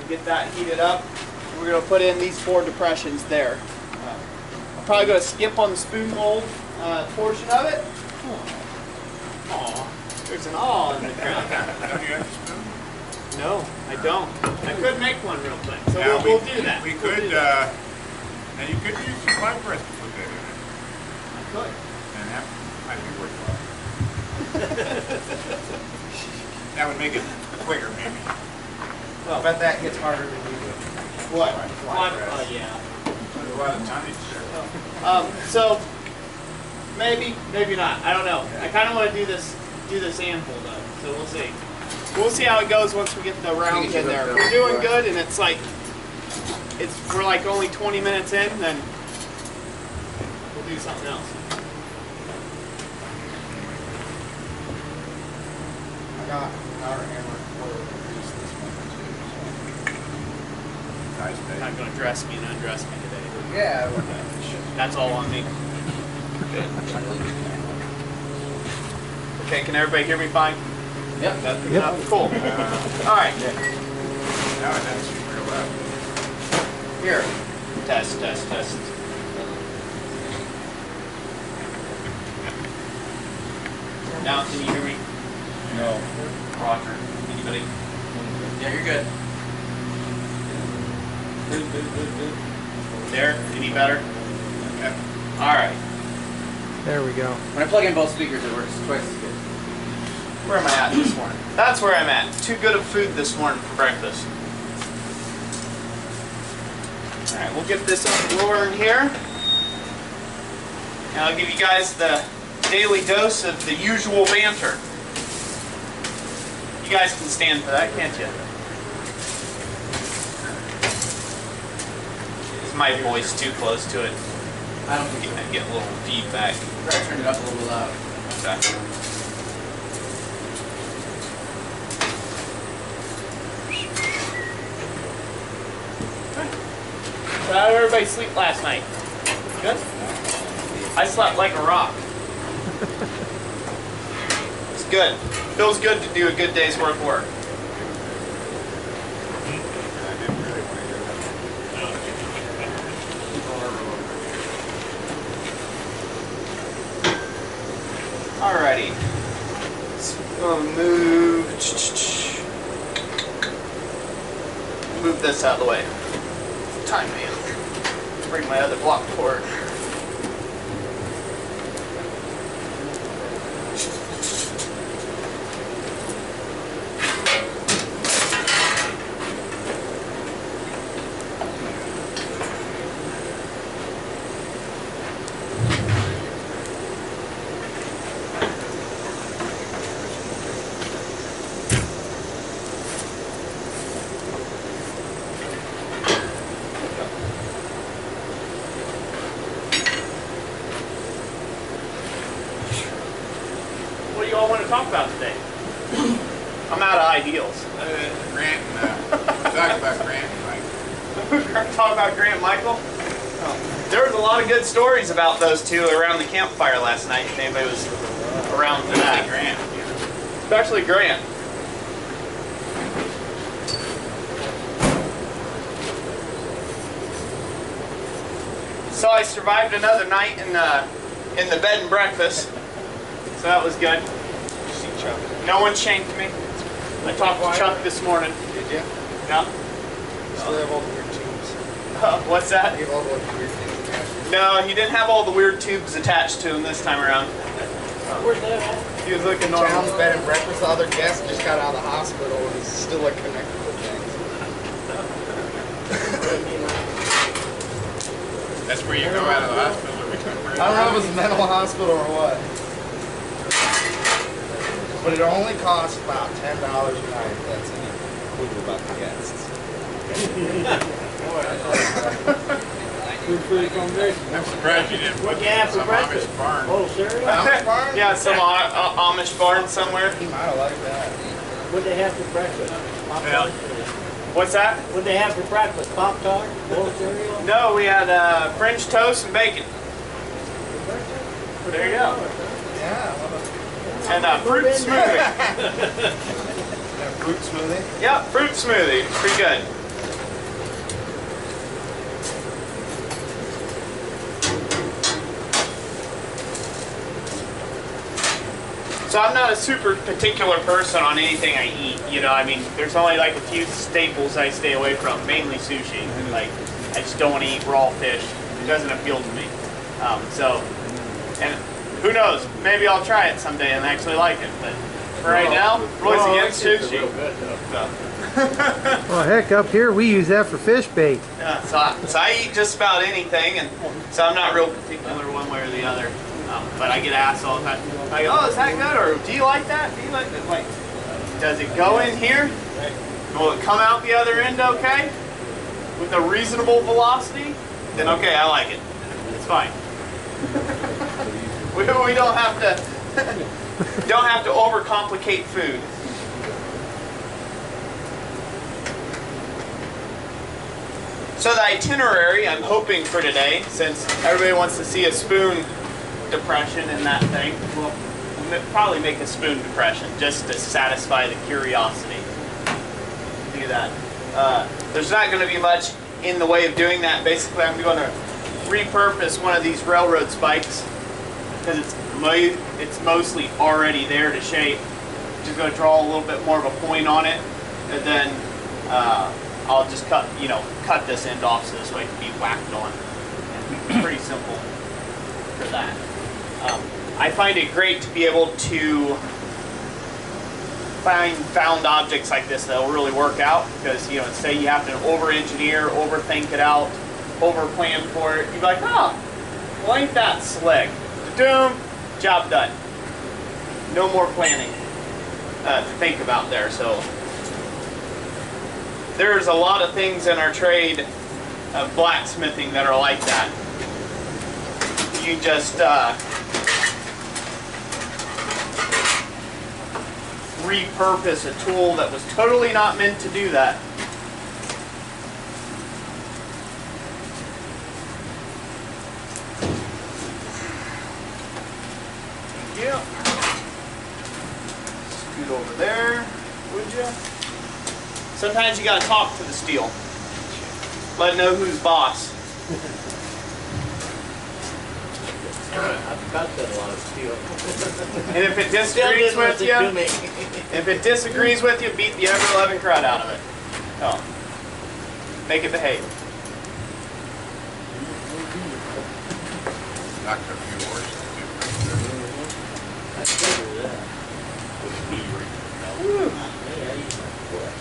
get that heated up. We're going to put in these 4 depressions there. I'm probably going to skip on the spoon mold portion of it. Aw, there's an aw in the ground. Don't you have a spoon? No, I don't. I could make one real quick, so Now, we'll do that. We could, now you could use some pie press to put that in it. I could. And that might be worthwhile. That would make it quicker, maybe. Well, I bet that gets harder than you do. What? Pie press. Yeah. There's a lot of tonnage there. So maybe not. I don't know. I kind of want to do this handful though. So we'll see. We'll see how it goes once we get the rounds in there. If we're doing good and it's like we're like only 20 minutes in, then we'll do something else. I got our hammer for use this one too. Nice You're day. not going to dress me and undress me today. So. Yeah. That's all on me. Okay, can everybody hear me fine? Yep. Cool. All right. Now it doesn't seem real loud. Here. Test. Now, can you hear me? No. Roger. Anybody? Yeah, you're good. Good. There? Any better? Yep. All right. There we go. When I plug in both speakers, it works twice as good. Where am I at this morning? That's where I'm at. Too good of food this morning for breakfast. All right, we'll get this up and roaring here. And I'll give you guys the daily dose of the usual banter. You guys can stand for that, can't you? Is my voice too close to it? I don't think I get a little feedback. I turned it up a little loud. Okay. So how did everybody sleep last night? Good? I slept like a rock. It's good. Feels good to do a good day's worth of work. I didn't really want to Alrighty. So move this out of the way. Time me. Bring my other block forward. What do you all want to talk about today? I'm out of ideals. Grant, we're talking about Grant and Mike. We're going to talk about Grant and Michael. There was a lot of good stories about those two around the campfire last night. If anybody was around for that. Grant. Especially Grant. So I survived another night in the bed and breakfast. So that was good. No one shanked me. I talked to Chuck this morning. Did you? No. Still have all the weird tubes. What's that? You have all the weird things attached. No, he didn't have all the weird tubes attached to him this time around. Where's that? He was looking normal. Town's bed and breakfast. The other guest just got out of the hospital and is still like connected with things. That's where you go out of the hospital to recover. I don't know if it's a mental hospital or what. But it only costs about $10 a night. That's included about the guests. Food for the accommodation. I'm surprised you didn't What put you have for some breakfast? Amish barn. Oh, cereal? Amish barn? Yeah, some Amish barn somewhere. He might have liked that. What'd they have for breakfast? Pop-Tart? What's that? What'd they have for breakfast? Pop-Tart? Bowl cereal? No, we had French toast and bacon. There you go. Yeah. And a fruit smoothie. Fruit smoothie? Yep, fruit smoothie. It's pretty good. So I'm not a super particular person on anything I eat. You know, I mean, there's only like a few staples I stay away from, mainly sushi. Like, I just don't want to eat raw fish. It doesn't appeal to me. And who knows? Maybe I'll try it someday and actually like it. But for right now, Roy's against sushi. Well, heck, up here we use that for fish bait. Yeah, so I eat just about anything, and so I'm not real particular one way or the other. But I get asked all the time. I go, oh, is that good? Or do you like that? Do you like that? Like, does it go in here? Will it come out the other end okay? With a reasonable velocity? Then okay, I like it. It's fine. we don't have to overcomplicate food. So the itinerary I'm hoping for today, since everybody wants to see a spoon depression in that thing, we'll probably make a spoon depression just to satisfy the curiosity. Do that. There's not going to be much in the way of doing that. Basically, I'm going to repurpose one of these railroad spikes because it's mostly already there to shape. Just going to draw a little bit more of a point on it, and then I'll just cut this end off so this way it can be whacked on. And pretty simple for that. I find it great to be able to find found objects like this that will really work out, because say you have to over-engineer, overthink it out, over-plan for it. You'd be like, oh, well, ain't that slick? Doom, job done. No more planning to think about there. So there's a lot of things in our trade of blacksmithing that are like that. You just repurpose a tool that was totally not meant to do that. Thank you. Scoot over there, would you? Sometimes you gotta talk to the steel. Let it know who's boss. I've cut that a lot of steel. And if it disagrees with you, beat the ever-loving crud out of it. Oh. Make it behave. Knocked a few horses I figured that. Woo. Yeah, I use my foot.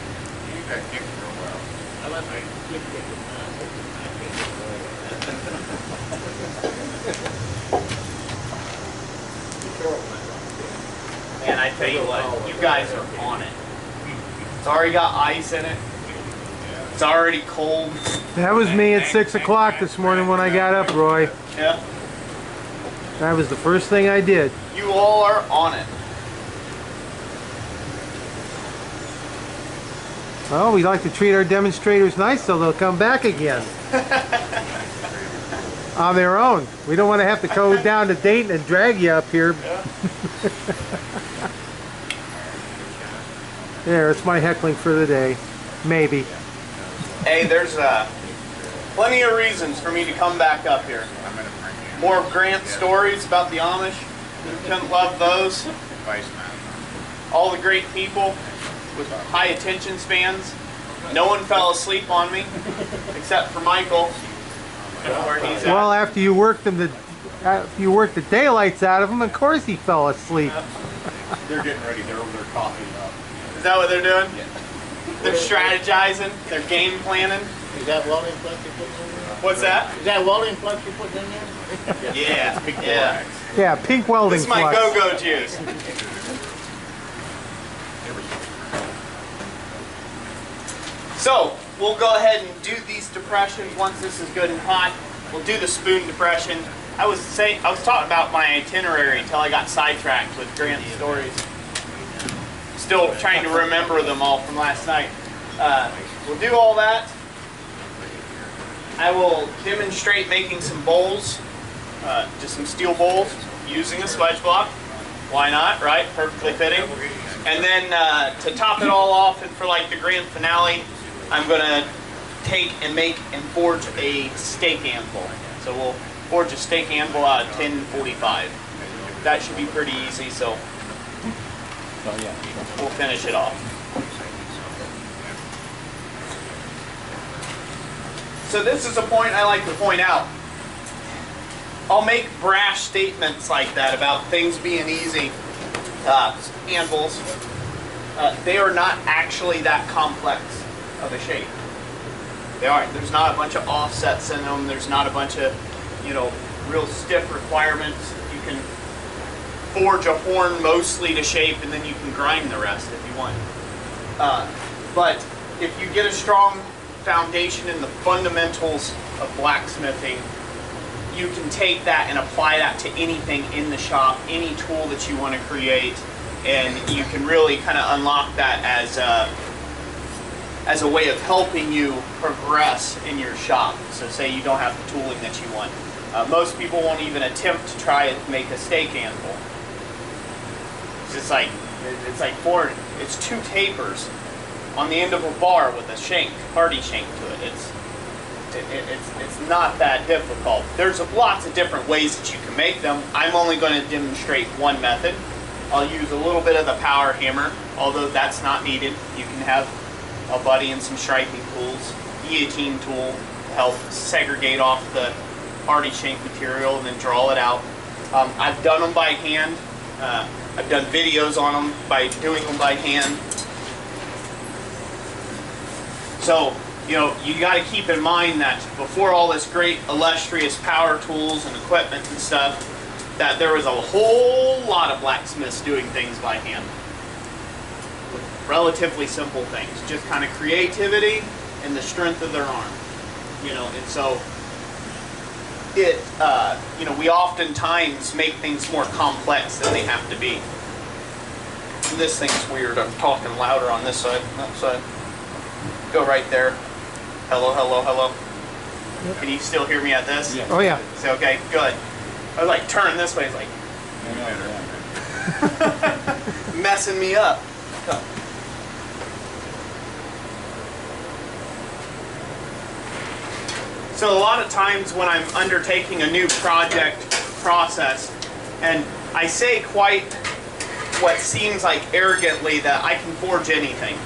You got kicked real well. I let my kid kick it now. Man, I tell you what, you guys are on it. It's already got ice in it. It's already cold. That was me at 6 o'clock this morning when I got up, Roy. Yeah. That was the first thing I did. You all are on it. Well, we like to treat our demonstrators nice so they'll come back again. On their own. We don't want to have to go down to Dayton and drag you up here. Yeah. There, it's my heckling for the day. Maybe. Hey, there's plenty of reasons for me to come back up here. More of Grant's stories about the Amish. Who couldn't love those? All the great people with high attention spans. No one fell asleep on me, except for Michael. Where he's at. Well, after you worked the daylights out of him, of course he fell asleep. They're getting ready. They're over there coughing up. Is that what they're doing? Yeah. They're strategizing. They're game planning. Is that welding flux you put in there? What's that? Is that welding flux you put in there? Yeah. Yeah. Yeah, pink welding This is my flux. go-go juice. So, we'll go ahead and do these depressions once this is good and hot. We'll do the spoon depression. I was talking about my itinerary until I got sidetracked with Grant's stories. Still trying to remember them all from last night. We'll do all that. I will demonstrate making some bowls, just some steel bowls, using a swage block. Why not, right? Perfectly fitting. And then to top it all off, and for like the grand finale, I'm going to take and make and forge a steak anvil. So we'll forge a steak anvil out of tin 45. That should be pretty easy. So we'll finish it off. So this is a point I like to point out. I'll make brash statements like that about things being easy. Anvils, they are not actually that complex of a shape. They aren't. There's not a bunch of offsets in them. There's not a bunch of, real stiff requirements. You can forge a horn mostly to shape, and then you can grind the rest if you want. But if you get a strong foundation in the fundamentals of blacksmithing, you can take that and apply that to anything in the shop, any tool that you want to create, and you can really kind of unlock that as a way of helping you progress in your shop. So say you don't have the tooling that you want. Most people won't even attempt to try and make a stake anvil. It's just like, it's two tapers on the end of a bar with a shank, hardy shank to it. It's not that difficult. There's lots of different ways that you can make them. I'm only going to demonstrate one method. I'll use a little bit of the power hammer, although that's not needed. You can have a buddy and some striping tools, guillotine tool to help segregate off the hardy shank material and then draw it out. I've done them by hand. I've done videos on them by doing them by hand. So, you got to keep in mind that before all this great illustrious power tools and equipment and stuff, that there was a whole lot of blacksmiths doing things by hand. Relatively simple things, just kind of creativity and the strength of their arm. And so we oftentimes make things more complex than they have to be. This thing's weird. I'm talking louder on this side, that side. Go right there. Hello, hello, hello. Yep. Can you still hear me at this? Yeah. Oh yeah. So, okay, good. I was like, turn this way. It's like messing me up. So a lot of times when I'm undertaking a new project process, and I say quite what seems like arrogantly that I can forge anything.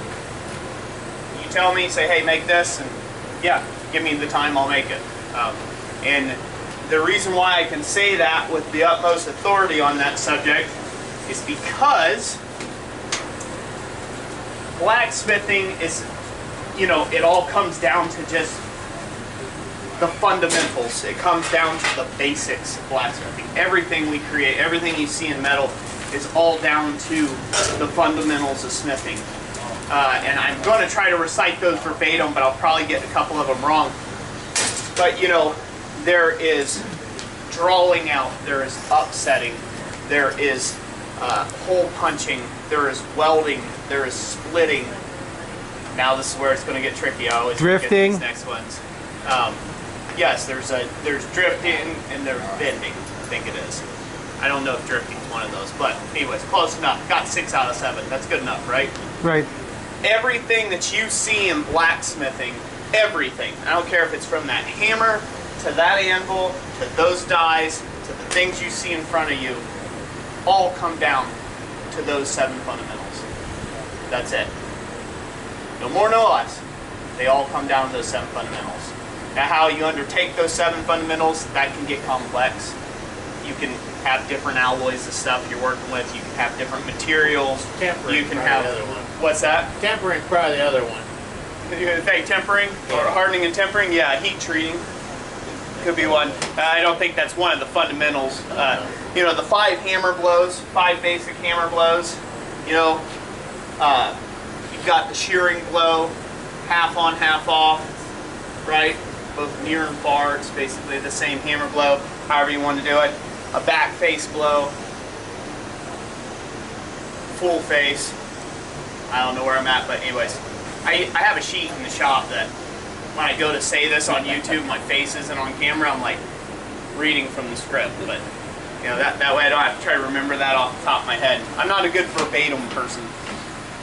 You tell me, say, hey, make this, and yeah, give me the time, I'll make it. And the reason why I can say that with the utmost authority on that subject is because blacksmithing is, it all comes down to just the fundamentals. It comes down to the basics of blacksmithing. Everything we create, everything you see in metal is all down to the fundamentals of smithing. And I'm going to try to recite those verbatim, but I'll probably get a couple of them wrong. But there is drawing out, there is upsetting, there is hole punching, there is welding, there is splitting. Now this is where it's going to get tricky. I always forget these next ones. Yes, there's drifting and there's bending, I think it is. I don't know if drifting is one of those, but anyways, close enough. Got 6 out of 7. That's good enough, right? Right. Everything that you see in blacksmithing, everything, I don't care if it's from that hammer to that anvil, to those dies, to the things you see in front of you, all come down to those 7 fundamentals. That's it. No more, no less. They all come down to those 7 fundamentals. Now how you undertake those 7 fundamentals, that can get complex. You can have different alloys of stuff you're working with. You can have different materials. Tempering, you can have the other one. What's that? Tempering, probably the other one. You think tempering or hardening and tempering? Yeah, heat treating could be one. I don't think that's one of the fundamentals. The 5 hammer blows, 5 basic hammer blows. You've got the shearing blow, half on, half off, right? Both near and far. It's basically the same hammer blow, however you want to do it. A back face blow, full face. I don't know where I'm at, but anyways, I have a sheet in the shop that when I go to say this on YouTube, my face isn't on camera. I'm like reading from the script, but that way I don't have to try to remember that off the top of my head. I'm not a good verbatim person,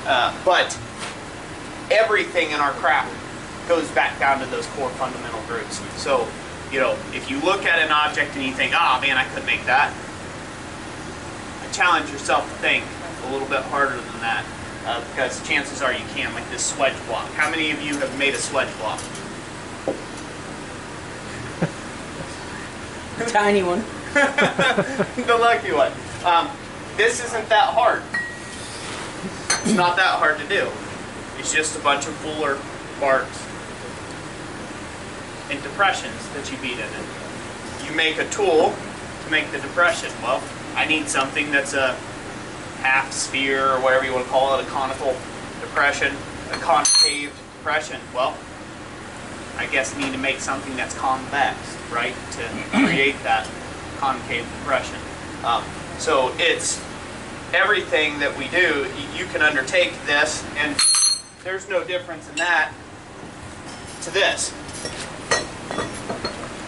but everything in our craft goes back down to those core fundamental groups. So, if you look at an object and you think, oh man, I could make that, I challenge yourself to think, a little bit harder than that because chances are you can't, like this swedge block. How many of you have made a swedge block? Tiny one. The lucky one. This isn't that hard. It's not that hard to do. It's just a bunch of fuller marks and depressions that you beat in it. You make a tool to make the depression. Well, I need something that's a half sphere or whatever you want to call it, a conical depression, a concave depression. Well, I guess you need to make something that's convex, right, to create that concave depression. So it's everything that we do, you can undertake this, and there's no difference in that to this.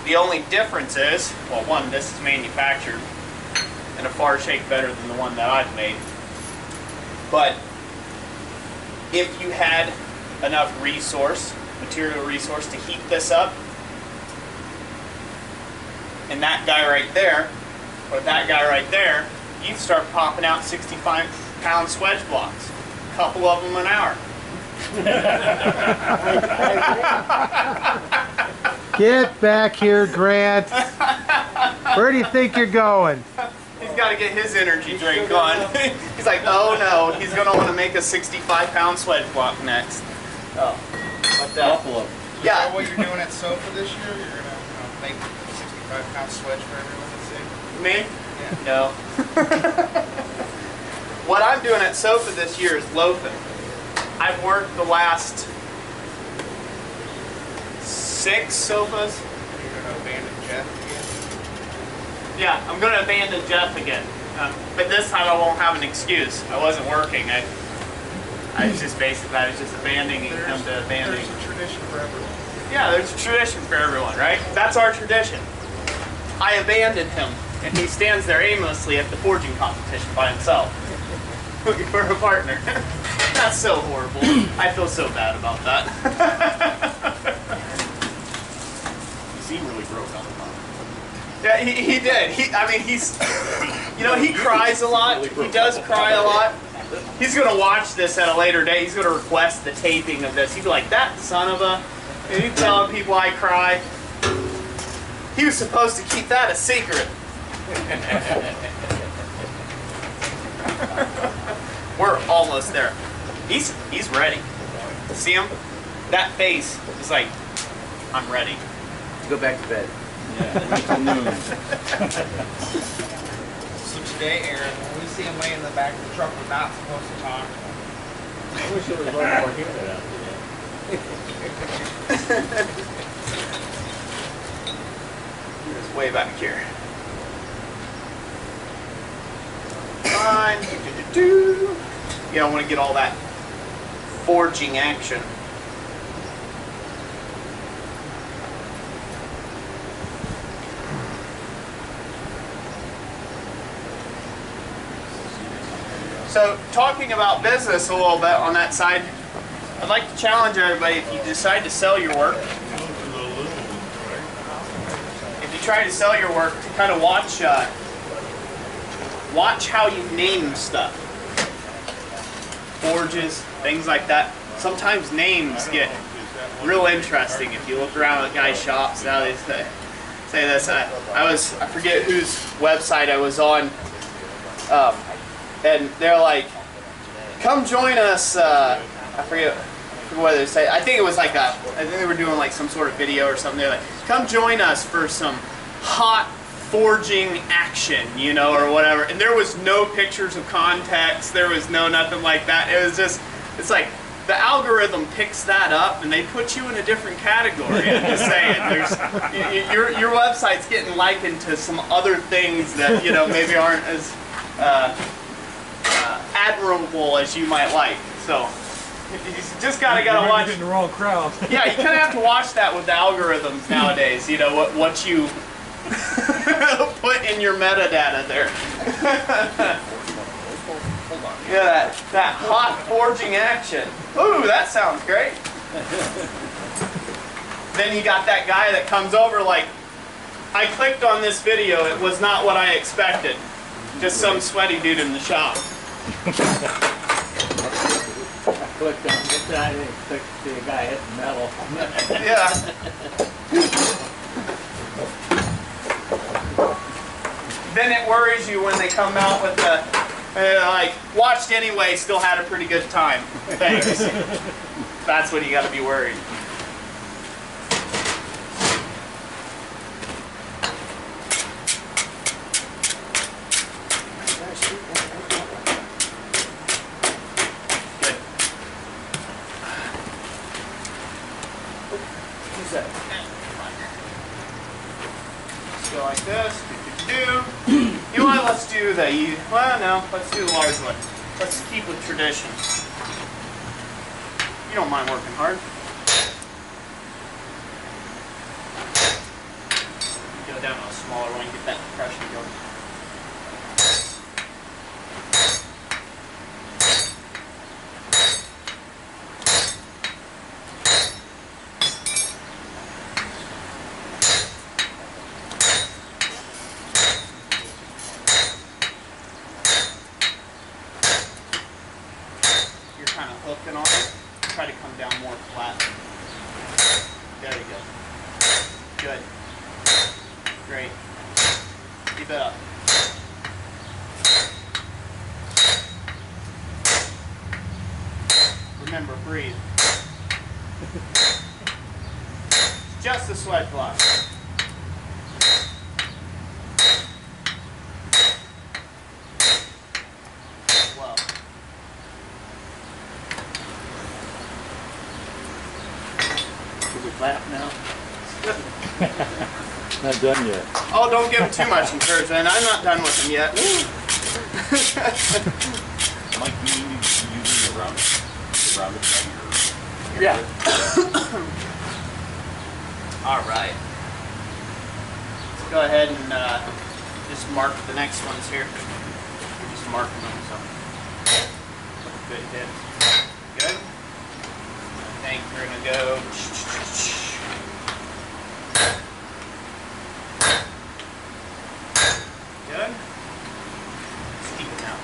The only difference is, well, one, this is manufactured in a far shake better than the one that I've made. But if you had enough material resource to heat this up, and that guy right there, or that guy right there, you'd start popping out 65-pound swedge blocks. A couple of them an hour. Get back here, Grant. Where do you think you're going? He's got to get his energy drink on. He's like, oh no, he's going to want to make a 65-pound swedge block next. Oh, but Buffalo. yeah. So what you're doing at SOFA this year, you're going to make a 65-pound swedge for everyone to see? Me? Yeah. No. What I'm doing at SOFA this year is loafing. I've worked the last 6 sofas. You're going to abandon Jeff again? Yeah, I'm going to abandon Jeff again. But this time I won't have an excuse. I wasn't working. I was just abandoning him to abandoning. There's a tradition for everyone. Yeah, there's a tradition for everyone, right? That's our tradition. I abandoned him, and he stands there aimlessly at the forging competition by himself. Looking for a partner. That's so horrible. I feel so bad about that. You seem really broke on the phone. Yeah, he did. He cries a lot. He does cry a lot. He's going to watch this at a later date. He's going to request the taping of this. He'd be like, that son of a... And he's telling people I cry. He was supposed to keep that a secret. We're almost there. He's ready. See him? That face is like, I'm ready. Go back to bed. Yeah, wait till noon. So today, Aaron, when we see him laying in the back of the truck, we're not supposed to talk to him. I wish there was a little more humor out there. It's way back here. Fine. You don't want to get all that forging action. So, talking about business a little bit on that side, I'd like to challenge everybody, if you decide to sell your work, if you try to sell your work, to kind of watch how you name stuff. Forges, things like that. Sometimes names get real interesting if you look around at guys' shops. Now they say this. I forget whose website I was on, and they're like, come join us. I forget what they say. I think it was like I think they were doing like some sort of video or something. They're like, come join us for some hot forging action, you know, or whatever. And there was no pictures of context. There was no nothing like that. It was just, it's like the algorithm picks that up and they put you in a different category. I'm just saying, your website's getting likened to some other things that, you know, maybe aren't as admirable as you might like. So you just gotta watch. You're in the wrong crowd. Yeah, you kind of have to watch that with the algorithms nowadays. You know what you put in your metadata there. Yeah, that hot forging action. Ooh, that sounds great. Then you got that guy that comes over like, I clicked on this video, it was not what I expected. Just some sweaty dude in the shop. Clicked on it, I didn't expect to see a guy hitting metal. Yeah. Then it worries you when they come out with the, like, watched anyway, still had a pretty good time. Thanks. That's when you got to be worried. Good. Who's that? Let's go like this. You know what? Let's do the, well, no, let's do the large one. Let's keep with tradition. You don't mind working hard. Go down to a smaller one, get that compression going. You're kind of hooking on it. Try to come down more flat. There you go. Good. Great. Keep it up. Remember, breathe. Just a sweat block. Well. Should we clap now? Not done yet. Oh, don't give him too much encouragement. I'm not done with him yet. Mike, you using the rounded thing or? Yeah. All right. Let's go ahead and just mark the next ones here. We're just marking them, so. Good hit. Good. I think we're gonna go. Good. Steep it down.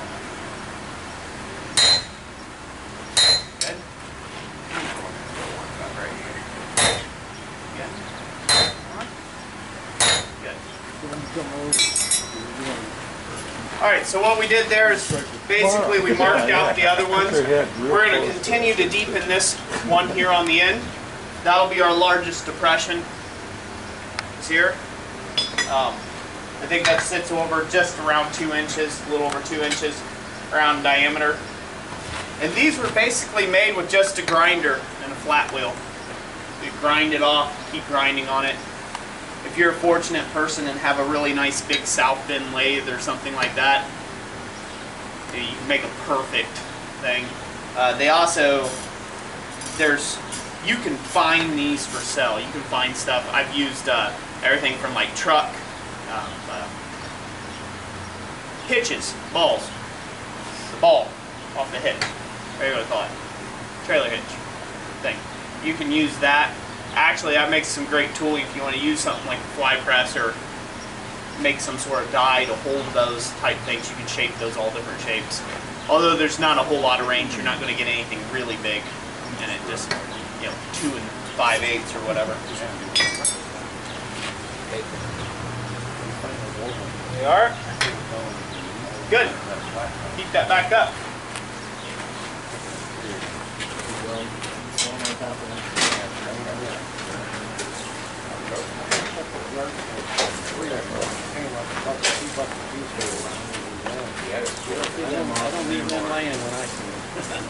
Good. About right here. Good. Good. All right, so what we did there is basically we marked out the other ones. We're going to continue to deepen this one here on the end. That'll be our largest depression. It's here. I think that sits over just around 2 inches, a little over 2 inches around diameter. And these were basically made with just a grinder and a flat wheel. You grind it off, keep grinding on it. If you're a fortunate person and have a really nice big South Bend lathe or something like that, you can make a perfect thing. They also, you can find these for sale. You can find stuff. I've used everything from like truck, hitches, balls, the ball off the hitch, whatever you want to call it, trailer hitch thing. You can use that. Actually, that makes some great tooling if you want to use something like a fly press or make some sort of die to hold those type things. You can shape those all different shapes. Although there's not a whole lot of range, you're not going to get anything really big, and it just, 2 5/8 or whatever. There you are. Good. Keep that back up. I don't leave them laying when I see them.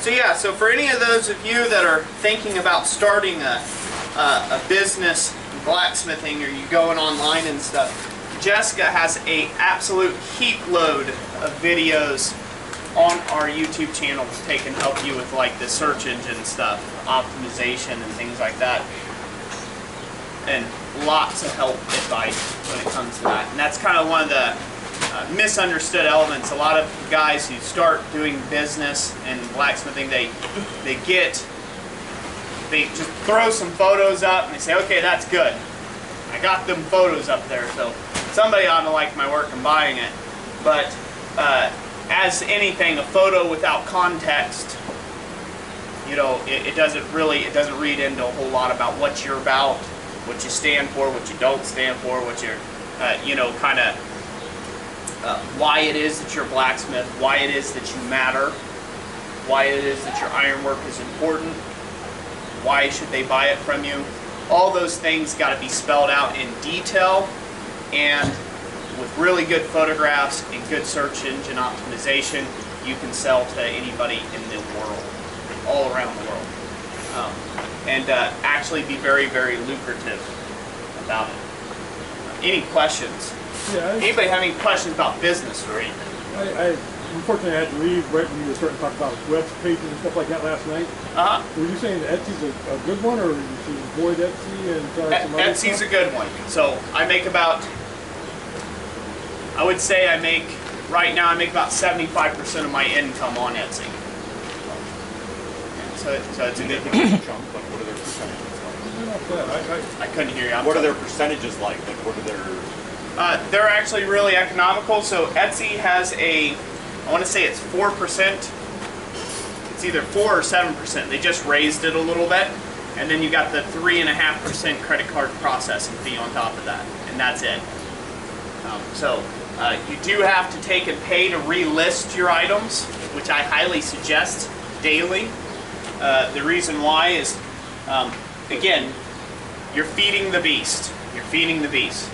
So yeah, so for any of those of you that are thinking about starting a business, blacksmithing, or you going online and stuff, Jessica has a absolute heap load of videos on our YouTube channel that can help you with like the search engine stuff, optimization and things like that. And lots of help advice when it comes to that. And that's kind of one of the misunderstood elements. A lot of guys who start doing business and blacksmithing, they get they just throw some photos up and they say, okay, that's good. I got them photos up there, so somebody ought to like my work and buying it. But as anything, a photo without context, you know, it doesn't read into a whole lot about what you're about, what you stand for, what you don't stand for, what you're, you know, kind of why it is that you're a blacksmith, why it is that you matter, why it is that your ironwork is important, why should they buy it from you. All those things got to be spelled out in detail, and with really good photographs and good search engine optimization, you can sell to anybody in the world, all around the world, and actually be very, very lucrative about it. Any questions? Yeah, Anybody have any questions about business or anything? I unfortunately I had to leave right when you were starting to talk about web pages and stuff like that last night. Were you saying that Etsy's a good one, or you should avoid Etsy and try some other Etsy's stuff? a good one. So I make about, I would say right now I make about 75% of my income on Etsy. So it's a good thing. Chunk, like, what are their percentages like? Not bad. I couldn't hear you. What are their percentages like? Like, what are their... They're actually really economical. So Etsy has I want to say it's 4%. It's either 4 or 7%. They just raised it a little bit. And then you got the 3.5% credit card processing fee on top of that. And that's it. So you do have to take and pay to relist your items, which I highly suggest daily. The reason why is, again, you're feeding the beast. You're feeding the beast.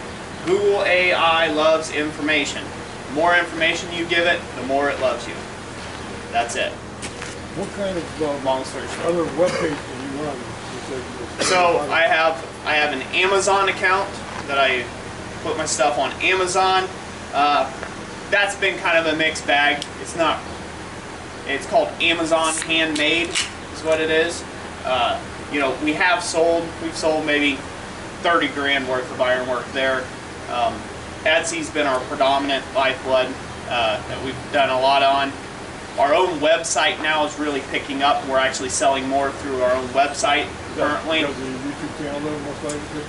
Google AI loves information. The more information you give it, the more it loves you. That's it. What kind of Long story short. other web pages do you run? So I have an Amazon account that I put my stuff on Amazon. That's been kind of a mixed bag. It's called Amazon Handmade is what it is. You know, we've sold maybe 30 grand worth of ironwork there. Etsy's been our predominant lifeblood that we've done a lot on. Our own website now is really picking up. We're actually selling more through our own website currently. Does the YouTube channel though, most likely?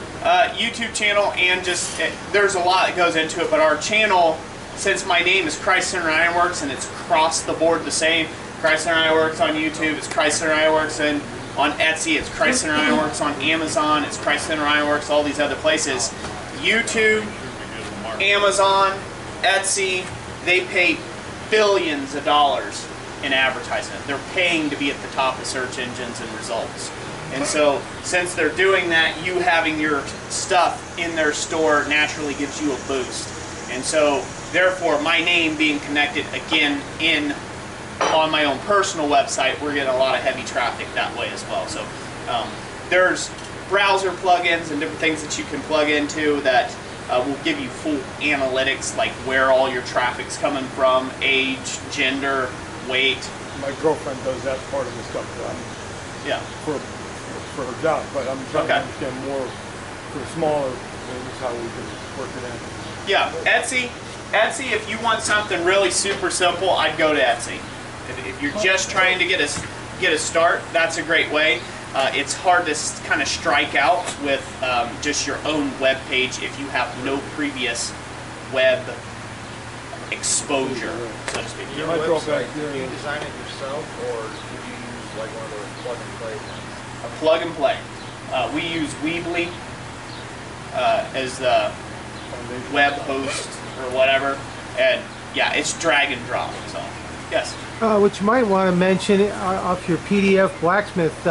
YouTube channel, and just there's a lot that goes into it, but our channel, since my name is Christ Center Ironworks and it's across the board the same, Christ Center Ironworks on YouTube, it's Christ Center Ironworks and on Etsy, it's Christ Center Ironworks on Amazon, it's Christ Center Ironworks, all these other places. YouTube, Amazon, Etsy, they pay billions of dollars in advertisement. They're paying to be at the top of search engines and results. And so, since they're doing that, you having your stuff in their store naturally gives you a boost. And so, therefore, my name being connected again on my own personal website, we're getting a lot of heavy traffic that way as well. So, there's browser plugins and different things that you can plug into that will give you full analytics, like where all your traffic's coming from, age, gender, weight. My girlfriend does that part of the stuff Yeah. for her job, but I'm trying to understand more for smaller things how we can work it in. Yeah, Etsy, if you want something really super simple, I'd go to Etsy. If you're just trying to get a start, that's a great way. It's hard to kind of strike out with just your own web page if you have no previous web exposure, so to speak. Your I drove website, back do there. you design it yourself, or do you use like one of those plug and play things? A plug and play. We use Weebly as the web host or whatever, and yeah, it's drag and drop. So yes. What you might want to mention off your PDF blacksmith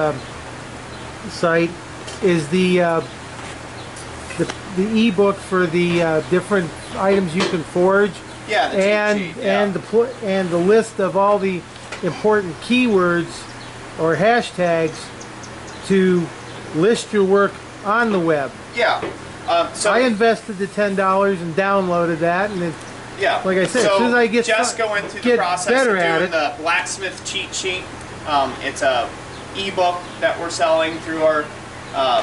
site is the ebook for the different items you can forge. Yeah, the cheat sheet, yeah. and the list of all the important keywords or hashtags to list your work on the web. Yeah. So I invested the $10 and downloaded that, and yeah, like I said, so as soon as I get going through the process better of at doing it, the blacksmith cheat sheet. It's a ebook that we're selling through our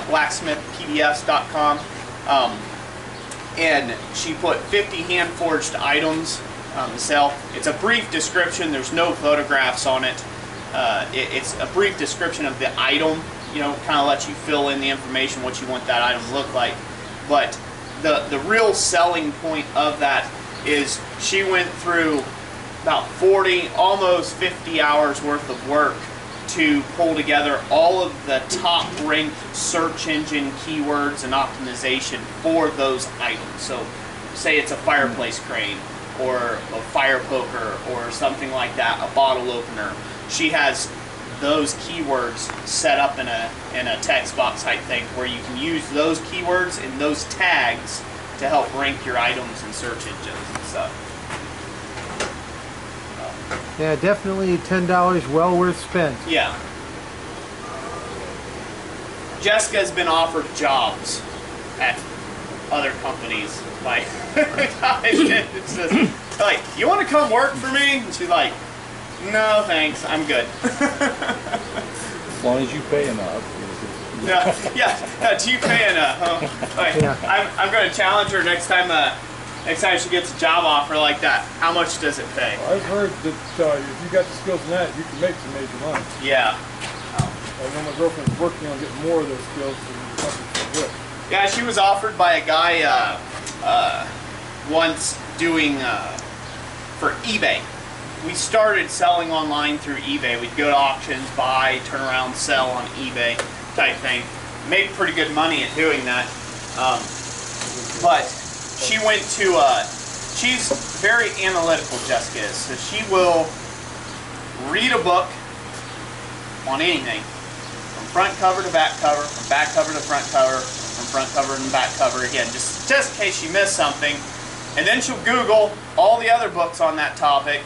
blacksmithpdfs.com. And she put 50 hand forged items to sell. It's a brief description. There's no photographs on it. It's a brief description of the item you know, kind of let you fill in the information what you want that item to look like. But the real selling point of that is she went through about 40, almost 50 hours worth of work to pull together all of the top ranked search engine keywords and optimization for those items. So say it's a fireplace crane or a fire poker or something like that, a bottle opener. She has those keywords set up in a text box type thing where you can use those keywords and those tags to help rank your items in search engines and stuff. Yeah, definitely $10 well worth spent. Yeah. Jessica's been offered jobs at other companies. Like, it's just like, you want to come work for me? And she's like, no, thanks, I'm good. As long as you pay enough. Yeah, do you pay enough? Huh? Like, Yeah. I'm going to challenge her next time she gets a job offer like that. How much does it pay? I've heard that if you got the skills in that, you can make some major money. Yeah. I know my girlfriend's working on getting more of those skills and something good. Yeah, she was offered by a guy once doing for eBay. We started selling online through eBay. We'd go to auctions, buy, turn around, sell on eBay type thing. Made pretty good money at doing that. But she went to, she's very analytical, Jessica is. So she will read a book on anything. From front cover to back cover, from back cover to front cover, from front cover and back cover again, just in case she missed something. And then she'll Google all the other books on that topic,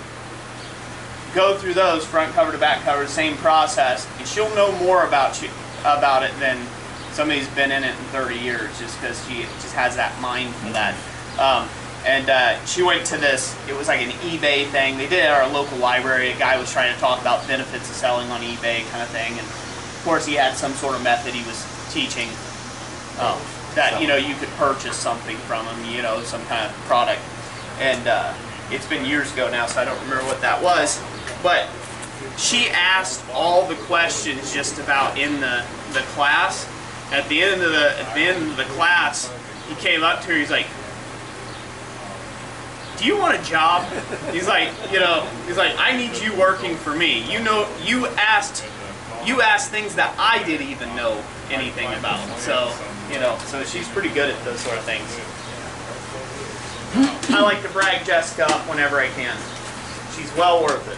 go through those front cover to back cover, same process, and she'll know more about it than somebody who's been in it in 30 years, just because she just has that mind for that. She went to this, it was like an eBay thing. They did it at our local library. A guy was trying to talk about benefits of selling on eBay kind of thing. And of course he had some sort of method he was teaching that, you know, you could purchase something from him, you know, some kind of product. And it's been years ago now, so I don't remember what that was. But she asked all the questions just about in the class. At the end of the class, he came up to her. He's like, "Do you want a job?" He's like, "I need you working for me. You know, you asked things that I didn't even know anything about. So, you know, so she's pretty good at those sort of things." I like to brag Jessica up whenever I can. She's well worth it.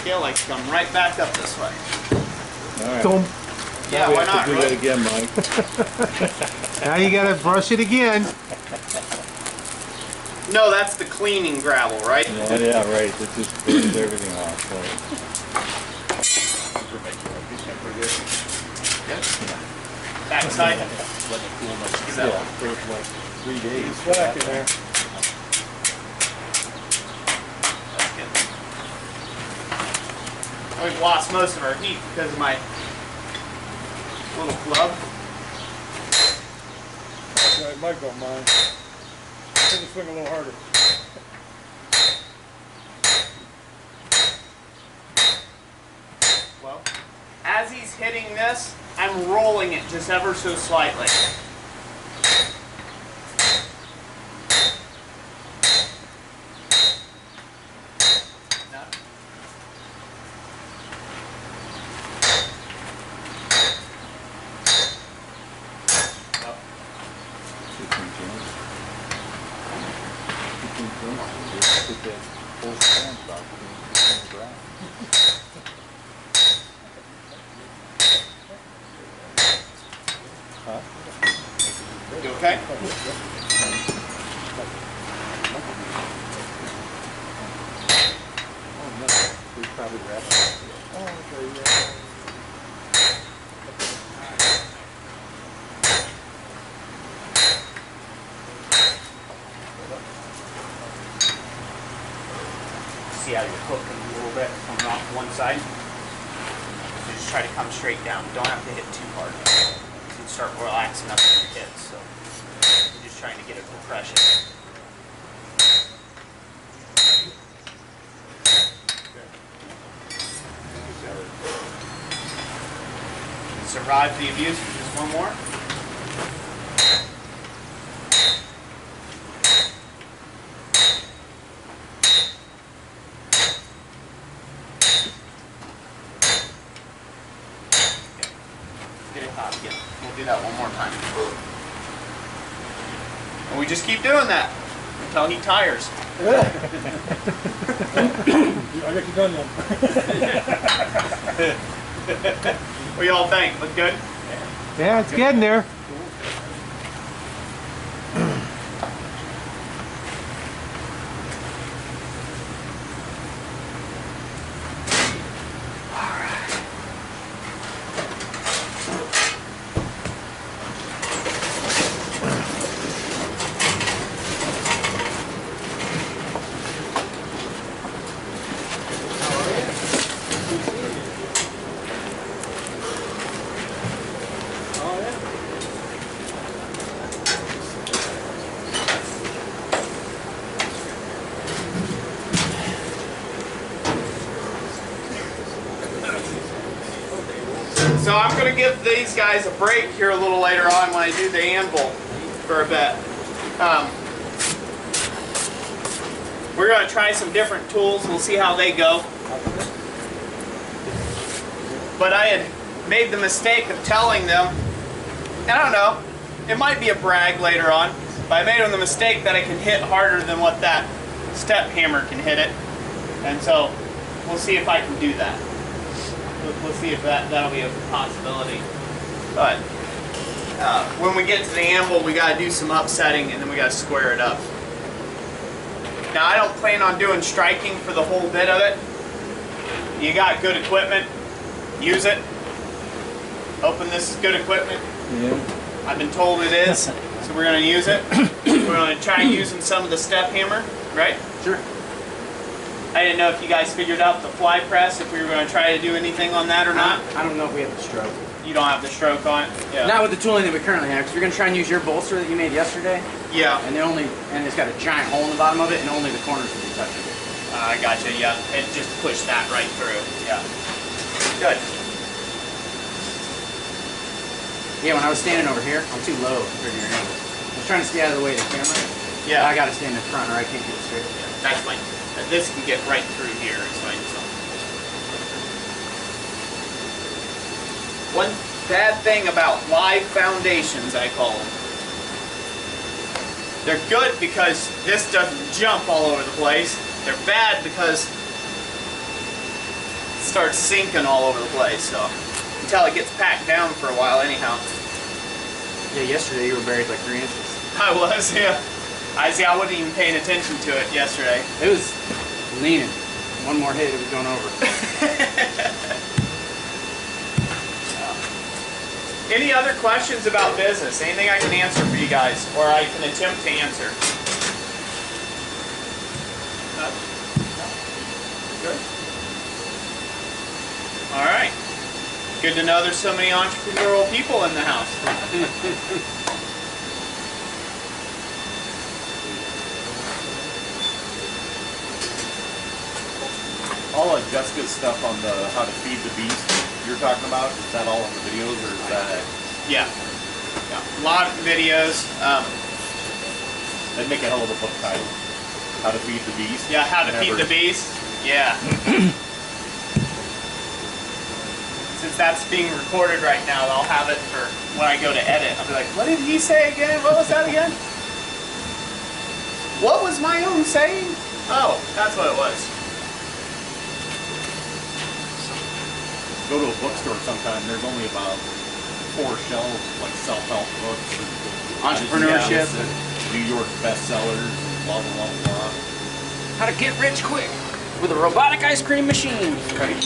Scale likes to come right back up this way. All right. Don't. Yeah, we why have not? to do Right? that again, Mike. Now you gotta brush it again. No, that's the cleaning gravel, right? Yeah, right. It just burns everything off. Backside. Yeah, for like 3 days. It's slack in there. We've lost most of our heat because of my little club. Yeah, Mike don't mind. I can swing a little harder. Well, as he's hitting this, I'm rolling it just ever so slightly. No. Put that whole stand back in the ground. Huh? You okay? Oh no, we probably wrapped it. Oh, okay, yeah. See how you're hooking a little bit coming off one side. So just try to come straight down. You don't have to hit too hard. You start relaxing up in your hips. So you just just trying to get a compression. Survive the abuse for just one more. Get it hot again. We'll do that one more time. And we just keep doing that until he tires. I got you done then. What do y'all think? Look good? Yeah, it's getting there. So I'm going to give these guys a break here a little later on when I do the anvil for a bit. We're going to try some different tools. We'll see how they go. But I had made the mistake of telling them, I don't know, it might be a brag later on, but I made them the mistake that I can hit harder than what that step hammer can hit it. And so we'll see if I can do that. We'll see if that'll be a possibility. But when we get to the anvil, we got to do some upsetting, and then we got to square it up. Now, I don't plan on doing striking for the whole bit of it. You got good equipment, use it. Hoping this is good equipment. Yeah. I've been told it is, so we're going to use it. We're going to try using some of the step hammer, right? Sure. I didn't know if you guys figured out the fly press, if we were going to try to do anything on that or not. I don't know if we have the stroke. You don't have the stroke on it? Yeah. Not with the tooling that we currently have, because we're going to try and use your bolster that you made yesterday. Yeah. And it's got a giant hole in the bottom of it, and only the corners will be touching it. I gotcha, yeah. And just push that right through. Yeah. Good. Yeah, when I was standing over here, I'm too low compared to your angle. I was trying to stay out of the way of the camera. Yeah. I got to stand in front or I can't get it straight. That's fine. This can get right through here. It's fine. So. One bad thing about live foundations, I call them. They're good because this doesn't jump all over the place. They're bad because it starts sinking all over the place. So until it gets packed down for a while, anyhow. Yeah, yesterday you were buried like 3 inches. I was, yeah. I wasn't even paying attention to it yesterday. It was leaning. One more hit, it was going over. Any other questions about business? Anything I can answer for you guys, or I can attempt to answer? No? Good? All right. Good to know there's so many entrepreneurial people in the house. All of Jessica's stuff on the how to feed the beast you're talking about, is that all in the videos or is that? Yeah. Yeah. A lot of videos. That'd make a hell of a book title. How to feed the beast. Yeah, how to feed the beast. Yeah. Since that's being recorded right now, I'll have it for when I go to edit. I'll be like, what did he say again? What was that again? What was my own saying? Oh, that's what it was. Go to a bookstore sometime, there's only about 4 shelves, like self-help books. And Entrepreneurship. and New York bestsellers, blah, blah, blah, blah. How to get rich quick with a robotic ice cream machine. Right.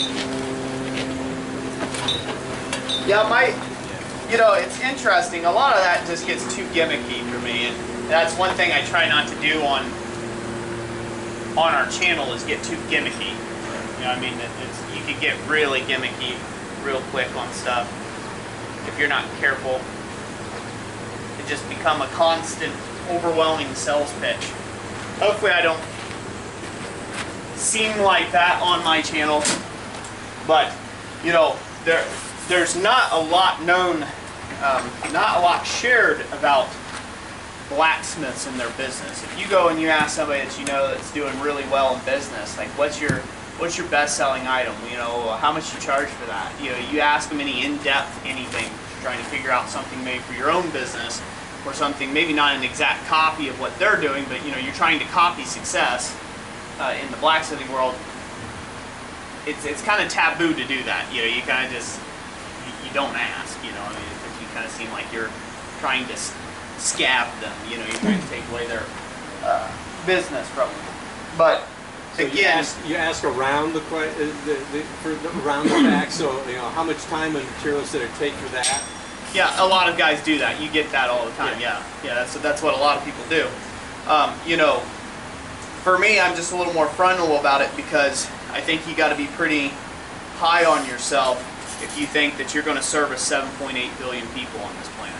Yeah, it's interesting. A lot of that just gets too gimmicky for me, and that's one thing I try not to do on our channel is get too gimmicky. You know what I mean? You could get really gimmicky real quick on stuff if you're not careful. It just become a constant overwhelming sales pitch. Hopefully I don't seem like that on my channel, but you know, there's not a lot known, not a lot shared about blacksmiths in their business. If you go and you ask somebody that you know that's doing really well in business, like what's your best-selling item? You know, how much you charge for that? You know, you ask them any in-depth anything, trying to figure out something maybe for your own business, or something maybe not an exact copy of what they're doing, but you know, you're trying to copy success in the blacksmithing world. It's kind of taboo to do that. You know, you kind of just you don't ask. You know, I mean, you kind of seem like you're trying to scab them. You know, you're trying to take away their business from them. But so again, you ask around around the back. So you know, how much time and materials did it take for that? Yeah, a lot of guys do that. You get that all the time. Yeah. That's what a lot of people do. You know, for me, I'm just a little more frontal about it because I think you got to be pretty high on yourself if you think that you're going to service 7.8 billion people on this planet.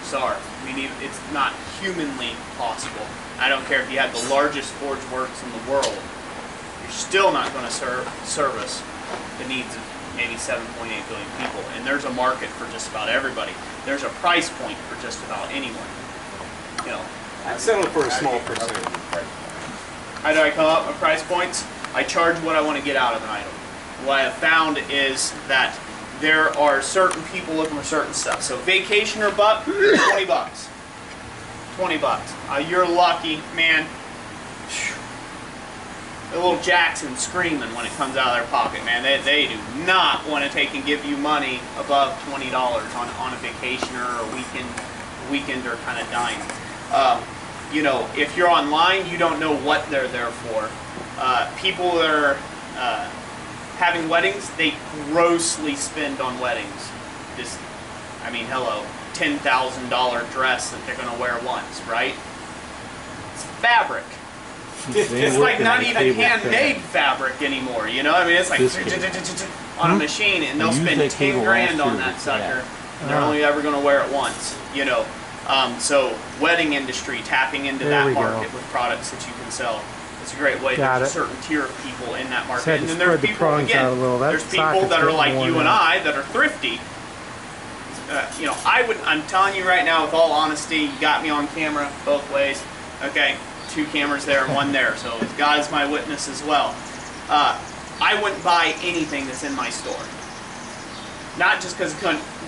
Sorry, I mean, it's not humanly possible. I don't care if you had the largest forge works in the world, you're still not going to service the needs of maybe 7.8 billion people. And there's a market for just about everybody. There's a price point for just about anyone. You know, I'd settle for a small percentage. how do I come up with price points? I charge what I want to get out of an item. What I have found is that there are certain people looking for certain stuff. So vacationer butt, 20 bucks. 20 bucks. You're lucky, man. The little Jackson screaming when it comes out of their pocket, man. They do not want to take and give you money above $20 on a vacationer or a weekender kind of dime. You know, if you're online, you don't know what they're there for. People that are having weddings, they grossly spend on weddings. Just, I mean, hello, $10,000 dress that they're going to wear once, right? It's fabric. It's like not even handmade fabric anymore, you know? I mean, it's like on a machine, and they'll spend 10 grand on that sucker. And they're only ever going to wear it once, you know? So wedding industry, tapping into that market with products that you can sell. It's a great way. There's a certain tier of people in that market. And then there's people, again, there's people that are like you and I that are thrifty. You know, I'm telling you right now with all honesty, you got me on camera both ways. Okay, 2 cameras there and 1 there. So God is my witness as well. I wouldn't buy anything that's in my store. Not just because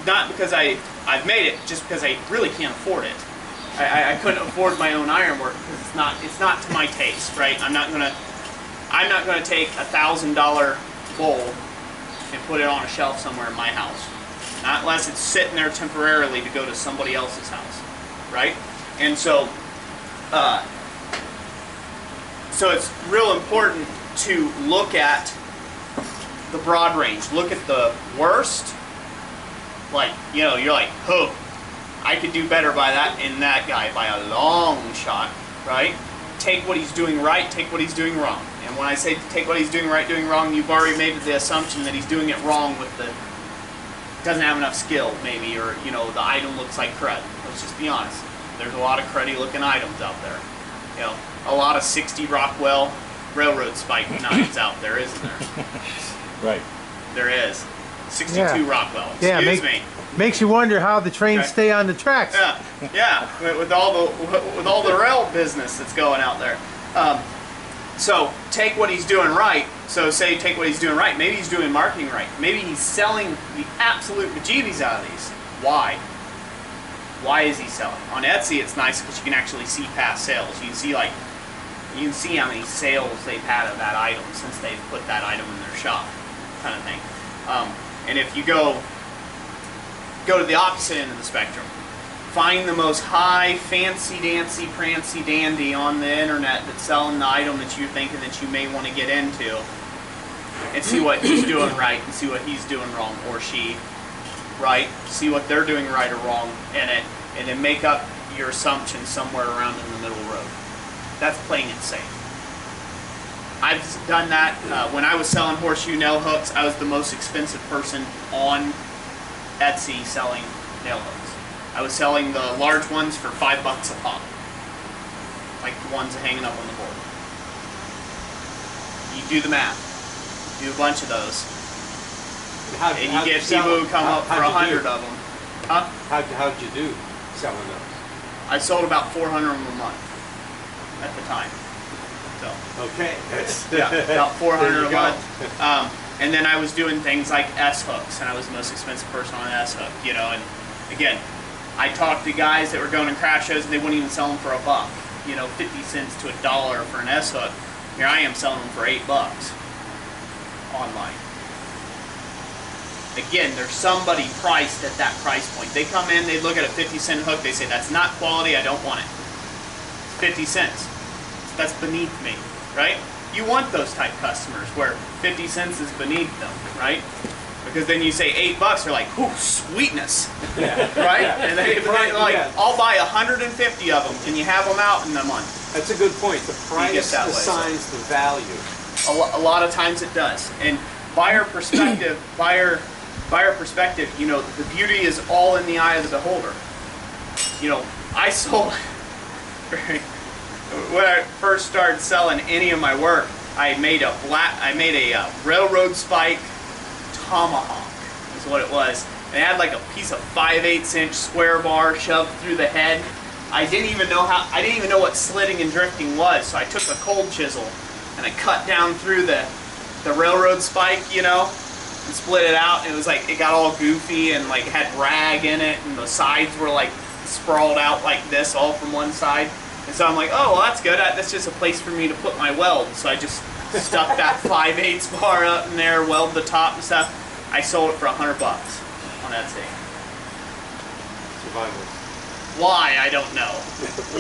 not because I've made it, just because I really can't afford it. I couldn't afford my own ironwork because it's not to my taste, right? I'm not gonna take a $1,000 bowl and put it on a shelf somewhere in my house, not unless it's sitting there temporarily to go to somebody else's house, right? And so, so it's real important to look at the broad range. Look at the worst. Like, you know, you're like, oh, I could do better by that and that guy by a long shot, right? Take what he's doing right, take what he's doing wrong. And when I say take what he's doing right, doing wrong, you've already made the assumption that he's doing it wrong with doesn't have enough skill, maybe, or, you know, the item looks like crud. Let's just be honest. There's a lot of cruddy looking items out there. You know, a lot of 60 Rockwell railroad spike knives out there, isn't there? Right. There is. 62 Rockwell. Excuse me. Makes you wonder how the trains stay on the tracks. Yeah. With all the rail business that's going out there. So take what he's doing right. So say take what he's doing right. Maybe he's doing marketing right. Maybe he's selling the absolute bejeebies out of these. Why? Why is he selling? On Etsy, it's nice because you can actually see past sales. You can see how many sales they've had of that item since they've put that item in their shop, kind of thing. And if you go to the opposite end of the spectrum, find the most high, fancy-dancy, prancy-dandy on the internet that's selling the item that you're thinking that you may want to get into, and see what he's doing right and see what he's doing wrong, or she, right? See what they're doing right or wrong in it, and then make up your assumptions somewhere around in the middle road. That's playing it safe. I've done that. When I was selling horseshoe nail hooks, I was the most expensive person on Etsy selling nail hooks. I was selling the large ones for $5 a pop. Like the ones hanging up on the board. You do the math. Do a bunch of those. And you get people who come up for 100 of them. Huh? How'd you do selling those? I sold about 400 of them a month at the time. So Okay. yeah, about 400 a month. And then I was doing things like S-hooks, and I was the most expensive person on S-hook, you know. And again, I talked to guys that were going to craft shows and they wouldn't even sell them for $1. You know, 50 cents to $1 for an S-hook. Here I am selling them for $8 online. Again, there's somebody priced at that price point. They come in, they look at a 50-cent hook, they say, that's not quality, I don't want it. It's 50 cents. That's beneath me, right? You want those type customers where 50 cents is beneath them, right? Because then you say $8, they're like, ooh, sweetness, right? And they like, I'll buy 150 of them. Can you have them out in a month? That's a good point. The price assigns the value. A lot of times it does. And buyer perspective, you know, the beauty is all in the eye of the beholder. You know, I sold, when I first started selling any of my work, I made a railroad spike tomahawk, is what it was. And it had like a piece of 5/8" square bar shoved through the head. I didn't even know what slitting and drifting was, so I took a cold chisel and I cut down through the railroad spike, you know, and split it out. And it was like, it got all goofy and like had rag in it, and the sides were like sprawled out like this, all from one side. And so I'm like, oh, well, that's good. That's just a place for me to put my weld. So I just stuck that 5/8" bar up in there, weld the top and stuff. I sold it for $100 on Etsy. Survival. Why? I don't know.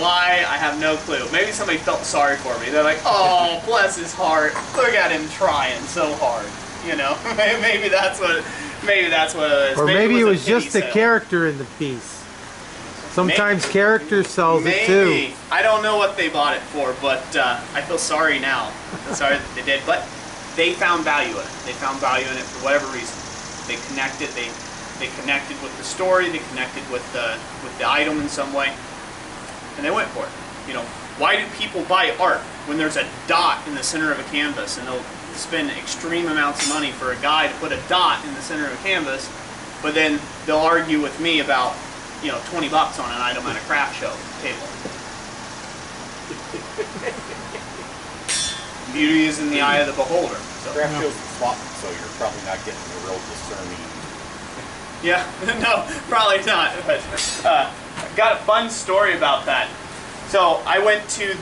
Why? I have no clue. Maybe somebody felt sorry for me. They're like, oh, bless his heart. Look at him trying so hard. You know, maybe that's what it is. Or maybe it was just the character in the piece. Sometimes character sells it too. I don't know what they bought it for, but I feel sorry now. I'm sorry that they did, but they found value in it. They found value in it for whatever reason. They connected. They connected with the story. They connected with the item in some way, and they went for it. You know, why do people buy art when there's a dot in the center of a canvas, and they'll spend extreme amounts of money for a guy to put a dot in the center of a canvas, but then they'll argue with me about, you know, $20 on an item at a craft show table. Beauty is in the eye of the beholder. So. Craft shows are swap, so you're probably not getting a real discerning. Yeah, no, probably not. But I got a fun story about that. So I went to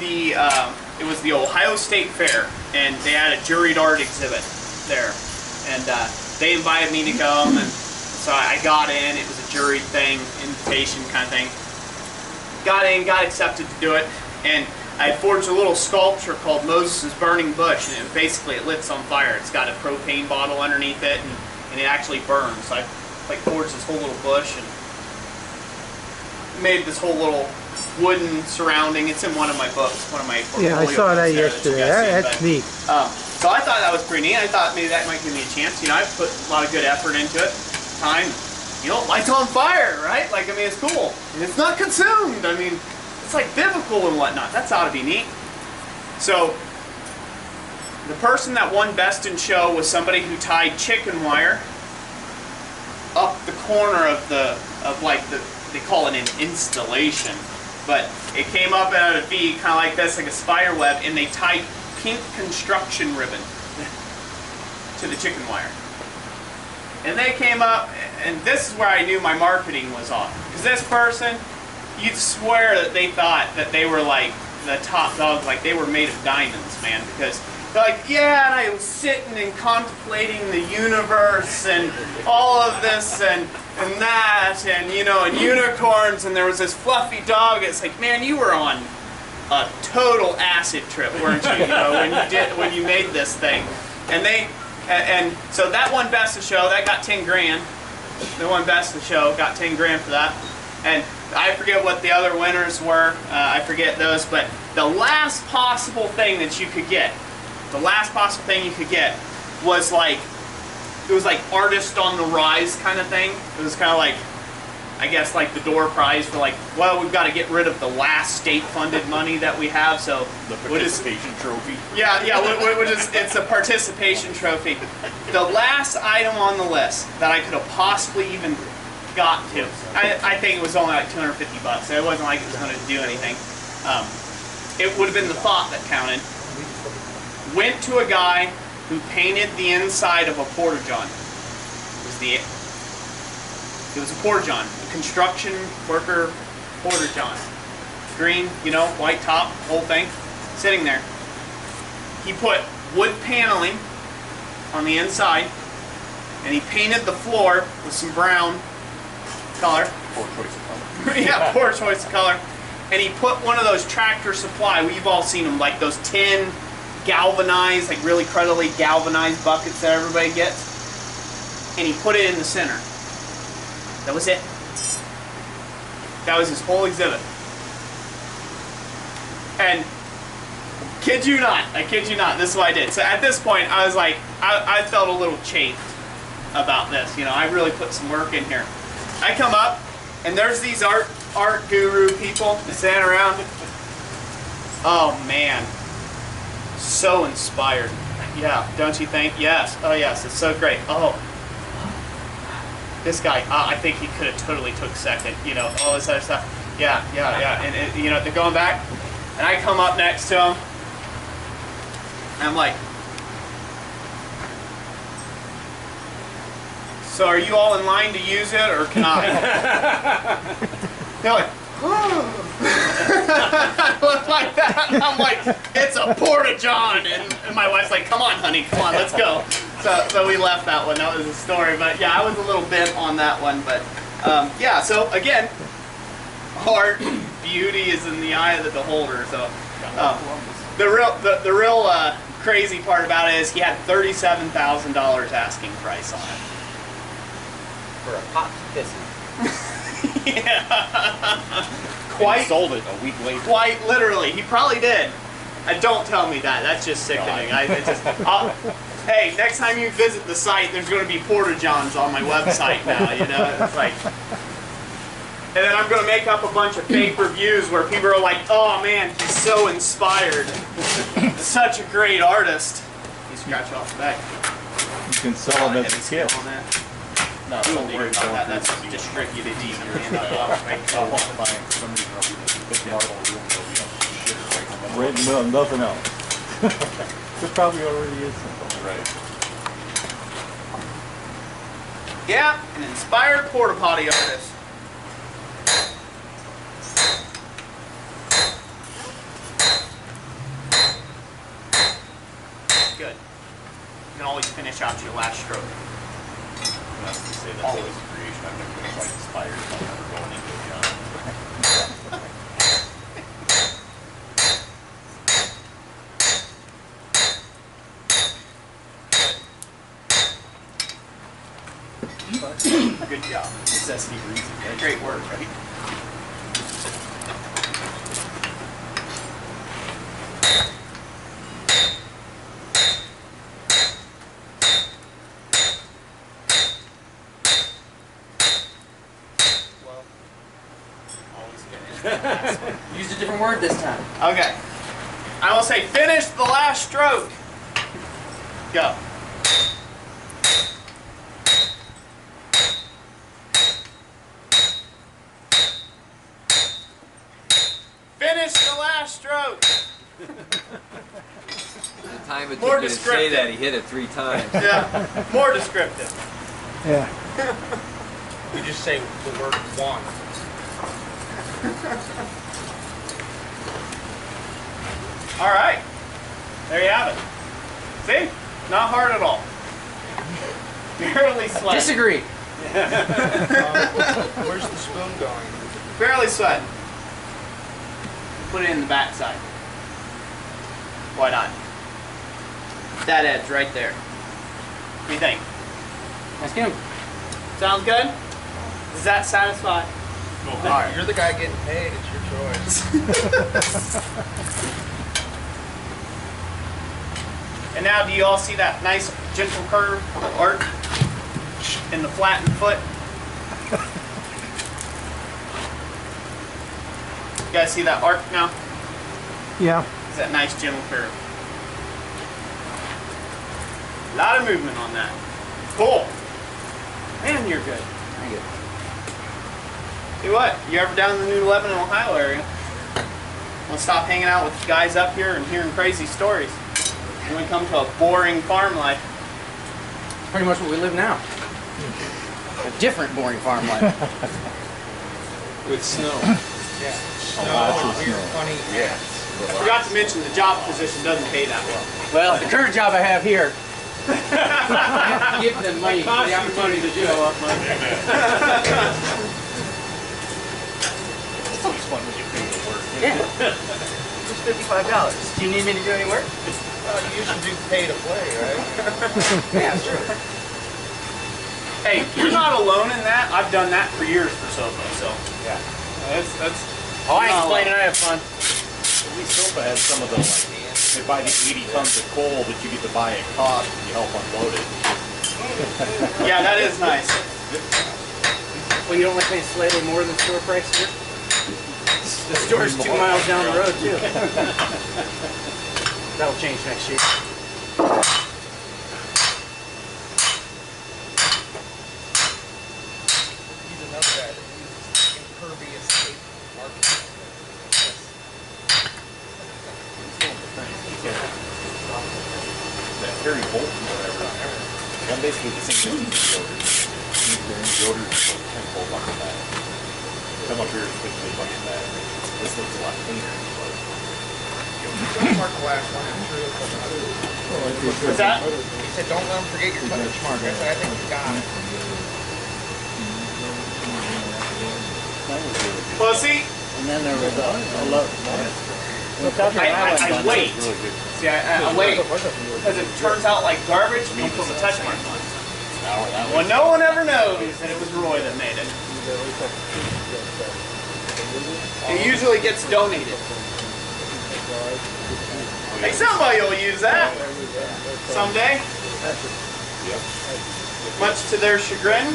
it was the Ohio State Fair, and they had a juried art exhibit there, and they invited me to come, and so I got in. It was a juried thing, invitation kind of thing. Got in, got accepted to do it, and I forged a little sculpture called Moses' Burning Bush, and it lights on fire. It's got a propane bottle underneath it, and it actually burns. So I like forged this whole little bush and made this whole little wooden surrounding. It's in one of my books, one of my portfolio. Yeah, I saw that yesterday. That's neat. So I thought that was pretty neat. I thought maybe that might give me a chance. You know, I've put a lot of good effort into it. Time, you know, lights on fire, right? Like, I mean, it's cool. And it's not consumed. I mean, it's like biblical and whatnot. That's ought to be neat. So the person that won Best in Show was somebody who tied chicken wire up the corner of they call it an installation, but it came up at a V kind of like this, like a spider web, and they tied pink construction ribbon to the chicken wire. And they came up, and this is where I knew my marketing was off. Because this person, you'd swear that they thought that they were like the top dog, like they were made of diamonds, man. Because they're like, yeah, and I was sitting and contemplating the universe and all of this and that, and you know, and unicorns, and there was this fluffy dog. It's like, man, you were on a total acid trip, weren't you? You know, when you made this thing. And so that won Best of Show. That got 10 grand. They won Best of Show. Got 10 grand for that. And I forget what the other winners were. I forget those. But the last possible thing that you could get, was like, it was like Artist on the Rise kind of thing. It was kind of like, I guess like the door prize for like, well, we've got to get rid of the last state-funded money that we have, so The participation trophy. yeah, it's a participation trophy. The last item on the list that I could have possibly even got to, I think it was only like 250 bucks. So it wasn't like it was going to do anything. It would have been the thought that counted. Went to a guy who painted the inside of a porta-john. It was a porta-john, a construction worker porta-john. Green, you know, white top, whole thing, sitting there. He put wood paneling on the inside, and he painted the floor with some brown color. Poor choice of color. Yeah, poor choice of color. And he put one of those Tractor Supply, we've all seen them, like those tin galvanized, like really cruddily galvanized buckets that everybody gets. And he put it in the center. That was it. That was his whole exhibit. And kid you not, I kid you not, this is what I did. So at this point, I was like, I felt a little chafed about this. You know, I really put some work in here. I come up, and there's these art guru people standing around. Oh man, so inspired. Yeah, don't you think? Yes. Oh yes, it's so great. Oh, this guy, I think he could have totally took second. You know, all this other stuff. Yeah. And you know, they're going back, and I come up next to him, and I'm like, so are you all in line to use it, or can I? They're like, I look like that. And I'm like, it's a porta-john. And my wife's like, come on, honey, come on, let's go. So we left that one. That was a story. But yeah, I was a little bent on that one. But yeah, so again, art, beauty is in the eye of the beholder. So the real crazy part about it is he had $37,000 asking price on it. For a pot pissing. Yeah. He sold it a week later. Quite literally. He probably did. Don't tell me that. That's just sickening. Hey, next time you visit the site, there's going to be porta-johns on my website now, you know? It's like... And then I'm going to make up a bunch of fake reviews where people are like, oh man, he's so inspired. Such a great artist. You scratch off the back. You can sell them as a kit. No, We don't won't worry worry about that. about That's distributed evenly. Well, nothing else. There probably already is something. Right. Yeah, an inspired porta potty artist. Good. You can always finish out your last stroke. That's to say that's always a creation. I've never been quite inspired by never going into it. Good job. Necessity breeds it. Great work, right? Well, always finish. Use a different word this time. Okay. I will say finish the last stroke. Go. Finish the last stroke. The time it More took me to say descriptive. that, he hit it 3 times. Yeah, more descriptive. Yeah. You just say the word one. All right. There you have it. See? Not hard at all. Barely sweating. Disagree. Where's the spoon going? Barely sweating. Put it in the back side. Why not? That edge right there. What do you think? Ask him. Sounds good? Does that satisfy? All right, you're the guy getting paid. It's your choice. And now, do you all see that nice gentle curve of art in the flattened foot? You guys see that arc now? Yeah. It's that nice gentle curve. A lot of movement on that. Cool. Man, you're good. Thank you. See what? You ever down in the New Lebanon, Ohio area? Want to stop hanging out with guys up here and hearing crazy stories? You want to come to a boring farm life? Pretty much what we live now. A different boring farm life. With snow. Yeah. Weird, funny hats. I forgot to mention the job position doesn't pay that well. Well, the current job I have here, I have to give them money, the opportunity to do it. It's always fun when you pay to work. Yeah. Just $55. Do you need me to do any work? You should do pay to play, right? Yeah, sure. Hey, you're not alone in that. I've done that for years for Sofa, so Yeah. that's. Oh, I ain't complaining, I have fun. At least Sofa has some of the, like, they buy the 80 tons of coal that you get to buy at cost and you help unload it. Yeah, that is nice. Well, you don't like paying slightly more than store price here? The store's 2 miles down the road, too. That'll change next year. He's another guy that uses impervious tape marking. That Harry Bolton or whatever. I'm basically the same thing as deodorant. Deodorant is like 10 fold bucket that. Come up here and quickly bucket that. This looks a lot cleaner. Don't mark the last one. I'm sure he'll What's that? He said, don't let him forget your touch mark. I said, I think you got it. Well, see, And then there was a load. I wait. See, I wait because it turns out like garbage. Don't put the touch mark on. Well, no one ever knows that it was Roy that made it. It usually gets donated. Hey, somebody will use that someday. Much to their chagrin.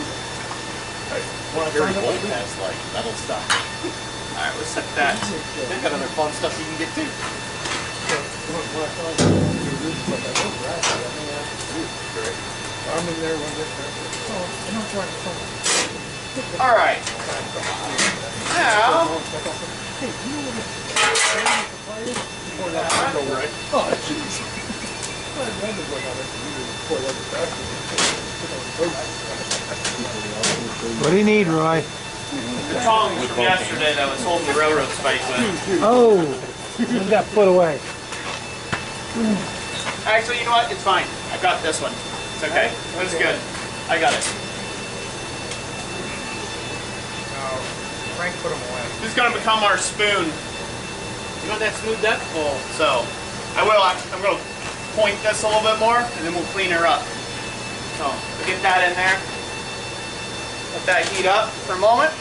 Harry Bolton has like metal stuff. Alright, we'll set that. They've got other fun stuff you can get too. I'm in there when Alright. Now, What do you need, Roy? the tongs from yesterday that was holding the railroad spike with. Oh, leave that foot away. Actually, you know what? It's fine. I got this one. It's okay. It's good. I got it. Frank put them away. This is going to become our spoon. You want that smoothed up? Full. So, I'm going to point this a little bit more, and then we'll clean her up. So, get that in there. Let that heat up for a moment.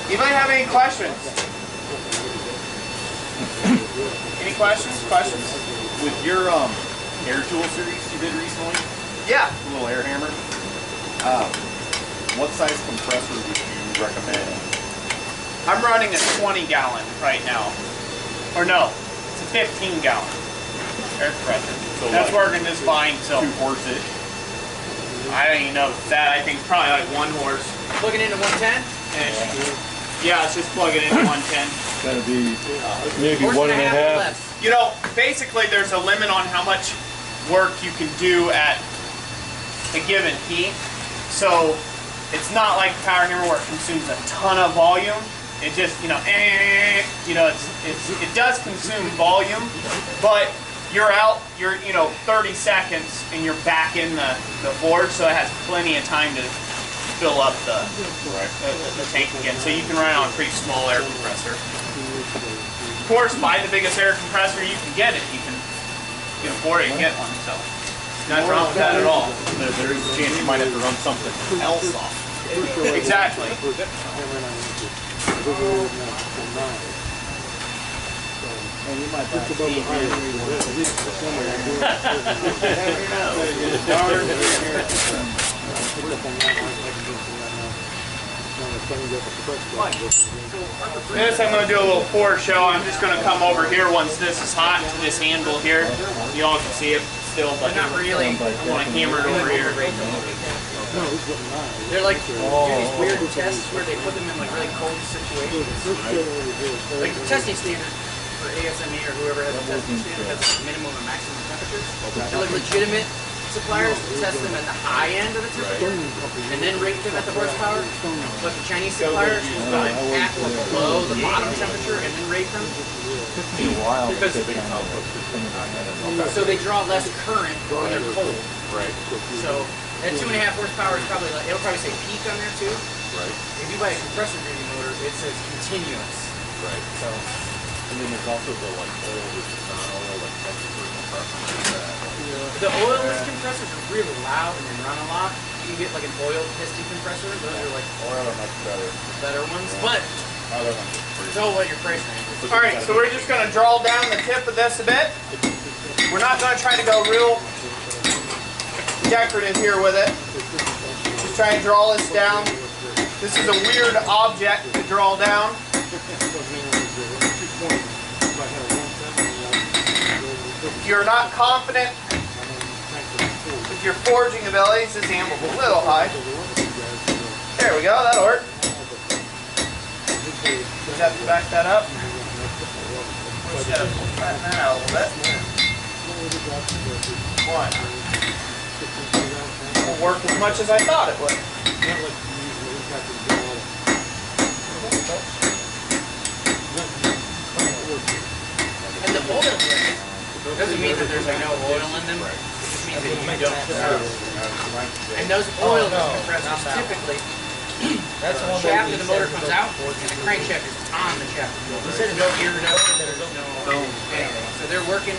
Anybody have any questions? Any questions? Questions? With your air tool series you did recently, Yeah. the little air hammer, what size compressor would you recommend? I'm running a 20 gallon right now. Or no, it's a 15 gallon air compressor. So that's like working just fine. So 2 horse-ish? I don't even know that. I think it's probably like 1 horse. Plugging into 110? Yeah, it's just plugging into 110. Gotta be maybe Horse 1.5. or less? You know, basically there's a limit on how much work you can do at a given heat. So it's not like power hammer where it consumes a ton of volume. It just, it does consume volume, but you're out, 30 seconds and you're back in the forge, so it has plenty of time to fill up the tank again. So you can run on a pretty small air compressor. Of course, buy the biggest air compressor you can get if you can afford it and get one. So nothing wrong with that at all. There's a chance you might have to run something else off. Exactly. And you might buy a This I'm going to do a little pour show. I'm just going to come over here once this is hot to this handle here. You all can see it still, but not really. I'm going to hammer it over here. They're like do these weird tests where they put them in like really cold situations. Like the testing standard for ASME or whoever has a testing standard has like minimum and maximum temperatures. They're like legitimate suppliers to test them at the high end of the temperature and then rate them at the horsepower. But the Chinese suppliers will go at or below the bottom temperature and then rate them. Because so they draw less current when they're cold. Right. So that 2.5 horsepower is probably like, it'll probably say peak on there too. Right. If you buy a compressor breathing motor, it says continuous. Right. So And then there's also the like oil versus non-oil, like temperature compressor. the oilless compressors are really loud and they run a lot. You can get like an oil piston compressor. Those are like Oil are much better. better ones. But Other ones are free. it's all what your price range is. All right, so we're just going to draw down the tip of this a bit. We're not going to try to go real decorative here with it. Just try and draw this down. This is a weird object to draw down. If you're not confident with your forging abilities, this handle's a little high. There we go, that'll work. Just have to back that up. Just gotta flatten that out a little bit. One. Will work as much as I thought it would. And the oil doesn't mean that there's like no oil in them. It just means that you don't know. And those oil compressors typically, That's the one shaft of the motor comes out and the crankshaft is on the shaft. There's no gear node, there's no anything. So they're working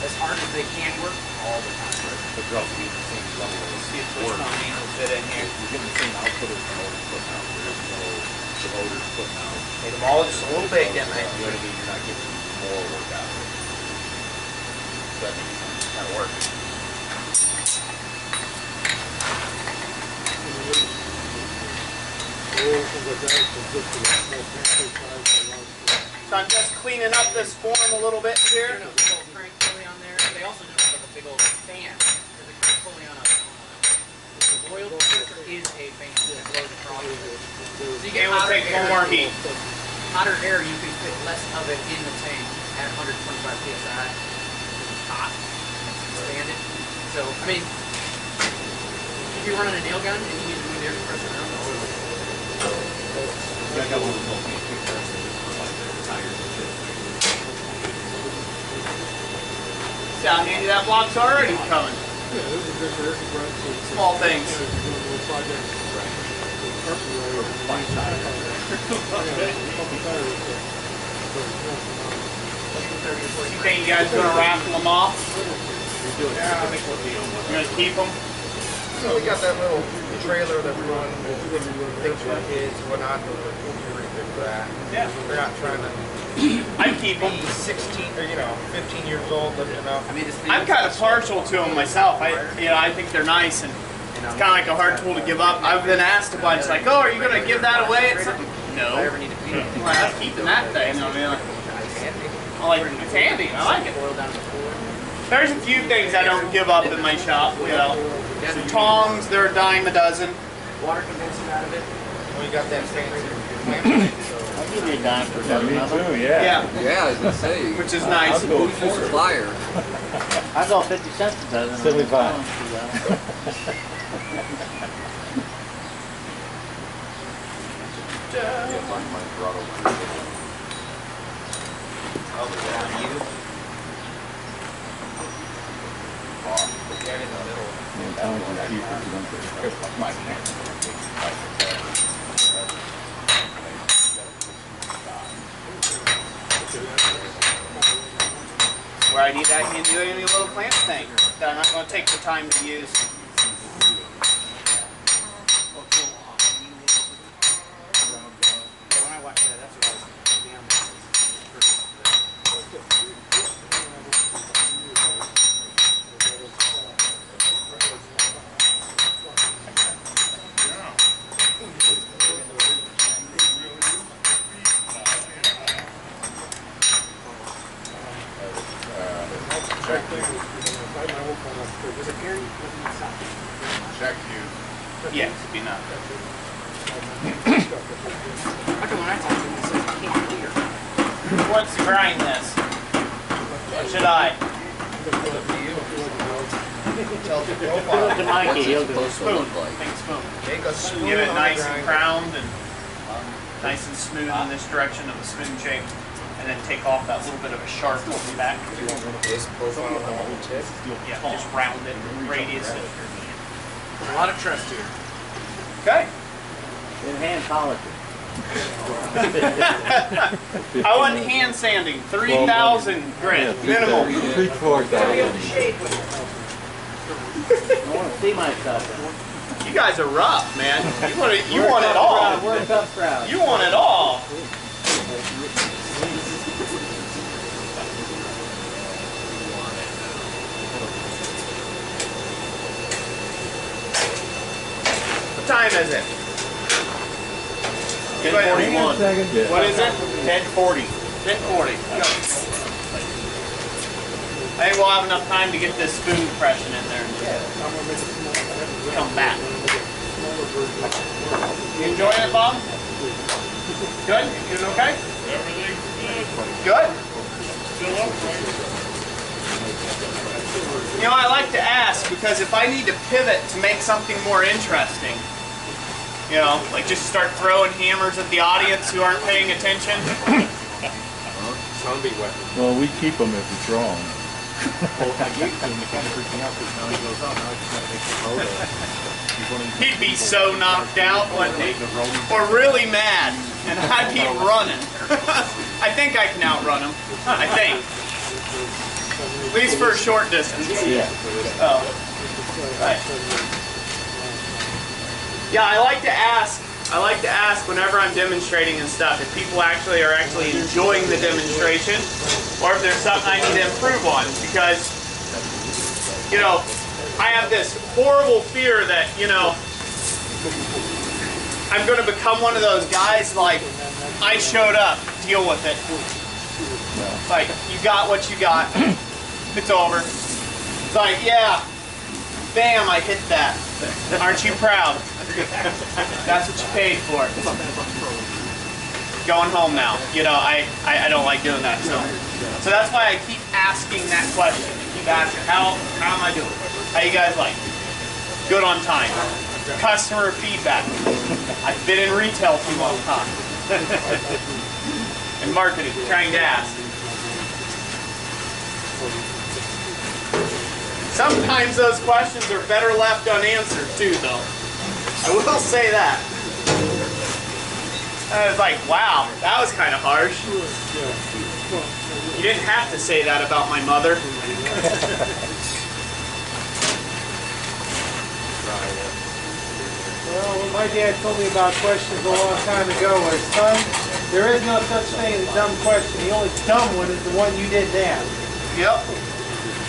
as hard as they can work all the time. But you're also getting the same level of See if there's no needle fit in here. You're getting the same output as the motor's putting out. There's no, the motor's putting out. Made them all just a little big, didn't they? You know what I mean? You're not getting more work out of it. That makes sense. That'll work. So I'm just cleaning up this form a little bit here. There's a big old crank pulley on there. They also know how to have a big old fan. There's a crank pulley on a oil compressor is a fan that blows across. So you get And we'll take one more heat. Hotter air, you can fit less of it in the tank at 125 psi. It's hot. It's expanded. So, I mean, if you're running a nail gun and you need to move the air compressor around, the oil. Yeah, I got one of those little fancy compressors for like the tires and shit. See how handy that block's already coming. Small things. You think you guys gonna raffle them off? Yeah, I think we'll be on. You gonna keep them? So we got that little trailer that we run things for kids and whatnot. We'll be pretty good for that. Yeah. We're not trying to I'd keep them. be 16 or 15 years old lifting up. I mean, this thing I'm kind of partial to them myself. I think they're nice, and it's kind of like a hard tool to give up. I've been asked a bunch, like, oh, are you gonna give that away? It's like, no. I'm keeping that thing. I mean, it's handy. I like it. There's a few things I don't give up in my shop. The tongs, they're a dime a dozen. water condenser out of it. We got that fancy. I'll give you a dime for that. Me too, Yeah, Yeah, I was gonna say. which is nice. I'll go Who's your supplier? I go 50 cents a dozen. 75. Where I need that handy little clamp thing that I'm not going to take the time to use. When I watch that, that's what I was damn. Was it Gary? Check you. Yeah, could be not. How come when I talk to him, he says I can't hear? Who wants to grind this? Or should I? Tells the What's profile. it supposed to look like? Big spoon. Make a spoon Give it on nice the and grinder. crowned and nice and smooth in this direction of a spoon shape. And then take off that little bit of a sharp looking back. This profile on the whole tip. Yeah, just round it, radius it. A lot of trust here. Okay. In hand polishing. I want hand sanding, 3,000 grit, minimum. 4,000. I want to see myself. You guys are rough, man. You want it all. We're a tough crowd. You want it all. What time is it? 10:41. What is it? 10:40. 10:40. I think we'll have enough time to get this spoon freshen in there and come back. You enjoying it, Bob? Good? You doing okay? Everything's good. Good? You know, I like to ask because if I need to pivot to make something more interesting, you know, like just start throwing hammers at the audience who aren't paying attention. Zombie weapon. Well, we keep them if it's wrong. Well, I gave it to him, he kind of freaked me out because now he goes, oh, now I just got to make the photo. He'd be so knocked out, wouldn't he? Or really mad, and I'd be running. I think I can outrun him. I think. At least for a short distance. Yeah. Oh. Right. Yeah, I like to ask whenever I'm demonstrating and stuff if people are actually enjoying the demonstration or if there's something I need to improve on, because, you know, I have this horrible fear that, you know, I'm going to become one of those guys like, I showed up, deal with it. Like, you got what you got, it's over. It's like, yeah, bam, I hit that. Aren't you proud? That's what you paid for. Going home now. You know, I don't like doing that. So that's why I keep asking that question. I keep asking, how am I doing? How you guys like? Good on time. Customer feedback. I've been in retail too long time. And marketing, trying to ask. Sometimes those questions are better left unanswered too, though. I will say that. I was like, wow, that was kind of harsh. You didn't have to say that about my mother. Well, what my dad told me about questions a long time ago was, son, there is no such thing as a dumb question. The only dumb one is the one you didn't ask. Yep.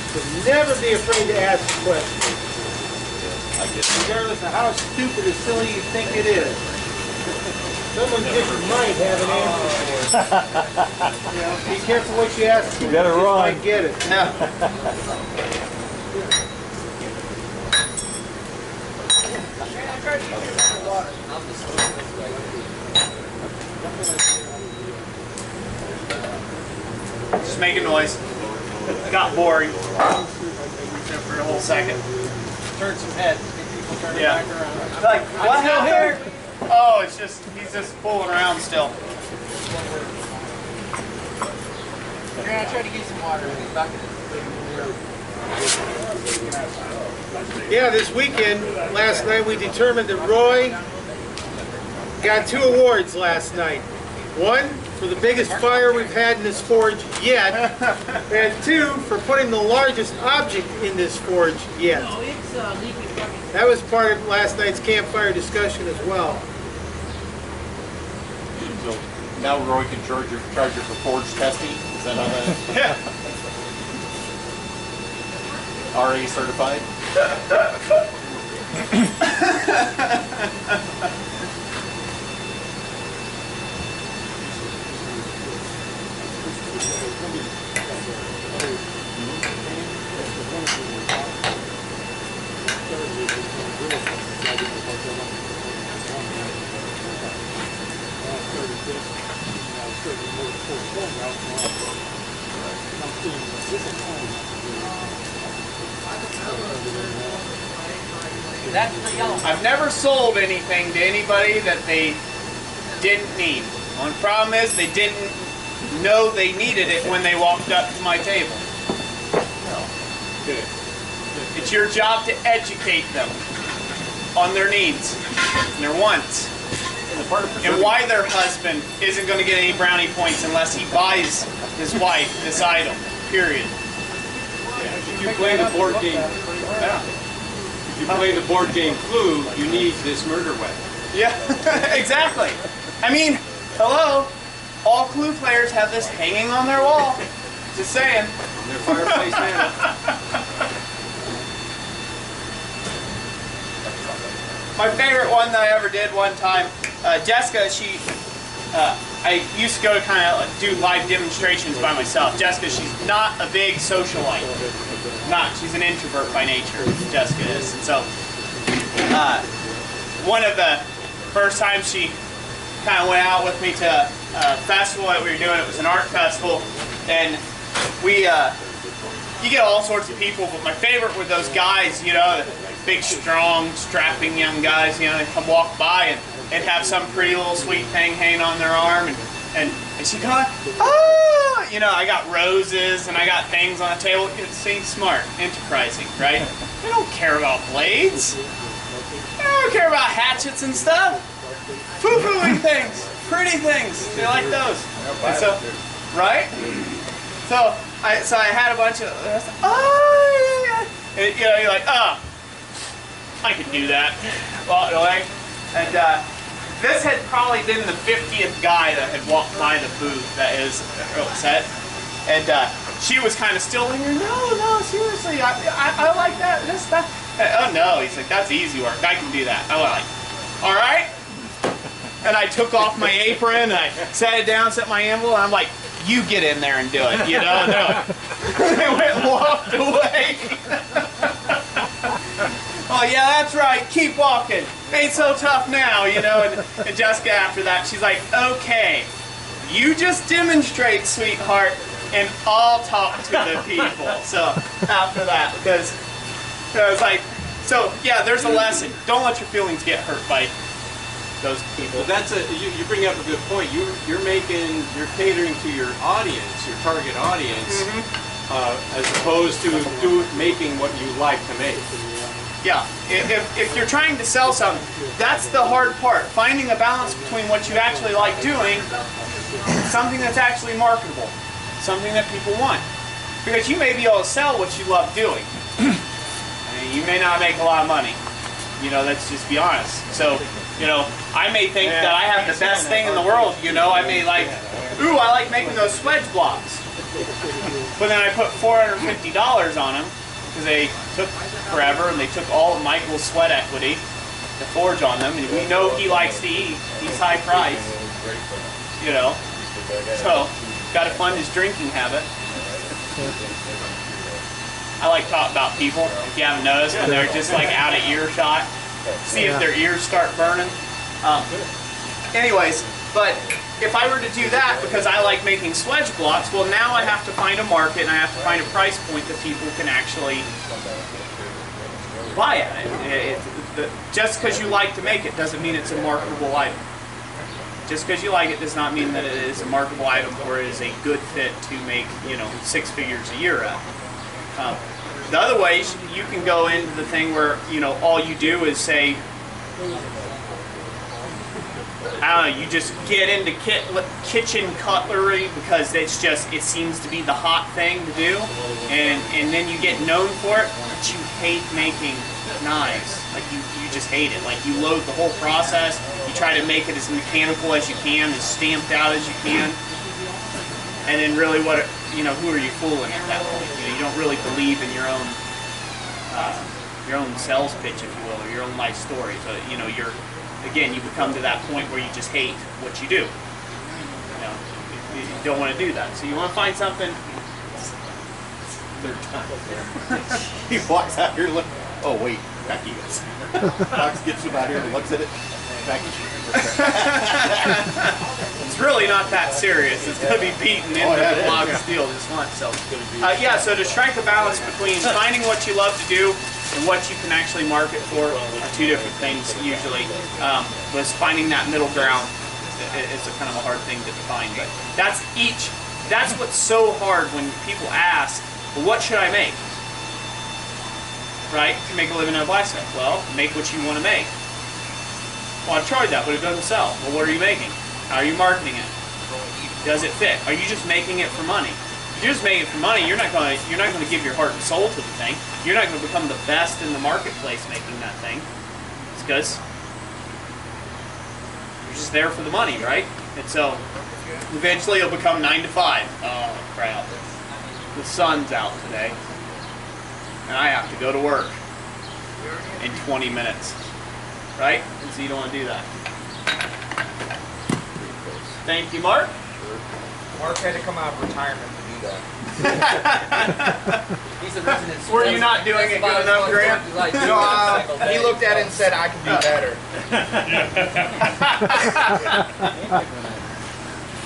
So never be afraid to ask a question. Regardless of how stupid or silly you think it is. Someone just might have an answer for it. You know, be careful what you ask. You gotta just run. might get it. Yeah. Just making noise. It got boring. For a whole second. Turn some heads, get people turning Yeah. back around. Like, what happened? Oh, it's just, he's just fooling around still. I tried to get some water in the bucket. Yeah, this weekend, last night, we determined that Roy got 2 awards last night. 1 for the biggest fire we've had in this forge yet, and 2 for putting the largest object in this forge yet. That was part of last night's campfire discussion as well. So now Roy can charge you for forge testing? Is that how that is? Yeah. RA certified? That's the yellow. I've never sold anything to anybody that they didn't need. One problem is they didn't know they needed it when they walked up to my table. It's your job to educate them on their needs and their wants. And why their husband isn't going to get any brownie points unless he buys his wife this item. Period. If you play the board game, if you play the board game Clue, you need this murder weapon. Yeah, exactly. I mean, hello, all Clue players have this hanging on their wall. Just saying. On their fireplace mantle. My favorite one that I ever did one time, Jessica, I used to go to kind of do live demonstrations by myself. Jessica, she's not a big socialite. She's an introvert by nature, Jessica is. And so, one of the first times she kind of went out with me to a festival that we were doing, it was an art festival, and you get all sorts of people, but my favorite were those guys, you know, big, strong, strapping young guys, you know, they come walk by and have some pretty little sweet thing hanging on their arm, and she kind of, ah, you know, I got roses and I got things on the table. You know, see, smart, enterprising, right? They don't care about blades. They don't care about hatchets and stuff. Poo-pooing things, pretty things. They like those. And so, right? So I had a bunch of, oh, and, you know, you're like, oh, I could do that. Walked away. And this had probably been the 50th guy that had walked by the booth that is upset. And she was kind of still in here, no, seriously, I like that, this, that. Oh no, he's like, that's easy work, I can do that. I was like, all right. And I took off my apron and I sat it down, set my envelope, and I'm like, you get in there and do it, you know? And they're like, they went and walked away. Oh yeah, that's right, keep walking. Ain't so tough now, you know? And Jessica after that, she's like, okay, you just demonstrate, sweetheart, and I'll talk to the people. So after that, because I was like, so yeah, there's a lesson. Don't let your feelings get hurt by those people. Well, that's you bring up a good point. You're catering to your audience, your target audience, as opposed to making what you like to make. Yeah, if you're trying to sell something, that's the hard part. Finding a balance between what you actually like doing, something that's actually marketable, something that people want. Because you may be able to sell what you love doing. I mean, you may not make a lot of money. You know, let's just be honest. So, you know, I may think that I have the best thing in the world, you know. I may like, ooh, I like making those swage blocks. But then I put $450 on them because they took forever and they took all of Michael's sweat equity to forge on them. And we know he likes to eat. He's high price, you know. So, got to fund his drinking habit. I like to talk about people, if you haven't noticed, when they're just like out of earshot. See if their ears start burning. Anyways, but if I were to do that because I like making swage blocks, well now I have to find a market and I have to find a price point that people can actually buy at. Just because you like to make it doesn't mean it's a marketable item. Just because you like it does not mean that it is a marketable item or it is a good fit to make, you know, 6 figures a year at. The other way, you can go into the thing where, you know, all you do is say, I don't know, you just get into kitchen cutlery because it's just, it seems to be the hot thing to do, and then you get known for it, but you hate making knives. Like, you just hate it. Like, you load the whole process, you try to make it as mechanical as you can, as stamped out as you can, and then really what, you know, who are you fooling at that point? You know, you don't really believe in your own sales pitch, if you will, or your own life story. So, you know, again, you become to that point where you just hate what you do. You know, you don't want to do that. So you want to find something. Third time. He walks out here looking, oh wait, Becky is. Fox gets about here and looks at it. Becky. It's really not that serious. It's going to be beaten into the block of steel just once. So, yeah, so to strike a balance between finding what you love to do and what you can actually market for are two different things usually. Was finding that middle ground is a kind of a hard thing to define. But that's what's so hard when people ask, well, what should I make? Right? To make a living in a blacksmith. Well, make what you want to make. Well, I've tried that, but it doesn't sell. Well, what are you making? How are you marketing it? Does it fit? Are you just making it for money? If you're just making it for money, you're not going to give your heart and soul to the thing. You're not going to become the best in the marketplace making that thing. It's because you're just there for the money, right? And so eventually it'll become 9 to 5. Oh crap! The sun's out today, and I have to go to work in 20 minutes. Right? And so you don't want to do that. Thank you, Mark. Mark had to come out of retirement to do that. He's a resident. Were you not doing it good enough, Grant? No, he looked at it and said, I could do better.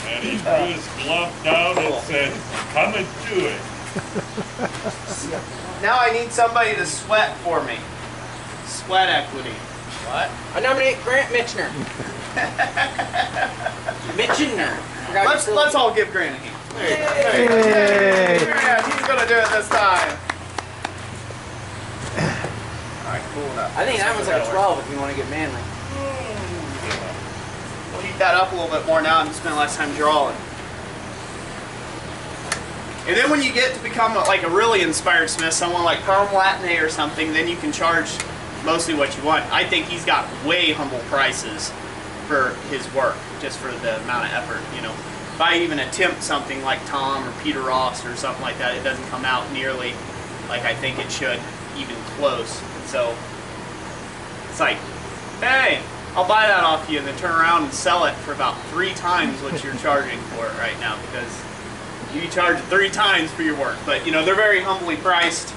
And he threw his glove down and said, come and do it. Now I need somebody to sweat for me. Sweat equity. What? I nominate Grant Mitchner. Mitchner. Let's all give Grant a hand. There you go. Yeah, he's gonna do it this time. Alright, cool enough. I think that one's like a 12 if you want to get manly. We'll heat that up a little bit more now and spend less time drawing. And then when you get to become like a really inspired smith, someone like Carl Latney or something, then you can charge mostly what you want. I think he's got way humble prices for his work, just for the amount of effort, you know. If I even attempt something like Tom or Peter Ross or something like that, it doesn't come out nearly like I think it should, even close. And so it's like, hey, I'll buy that off you and then turn around and sell it for about 3 times what you're charging for it right now, because you charge 3 times for your work. But you know, they're very humbly priced.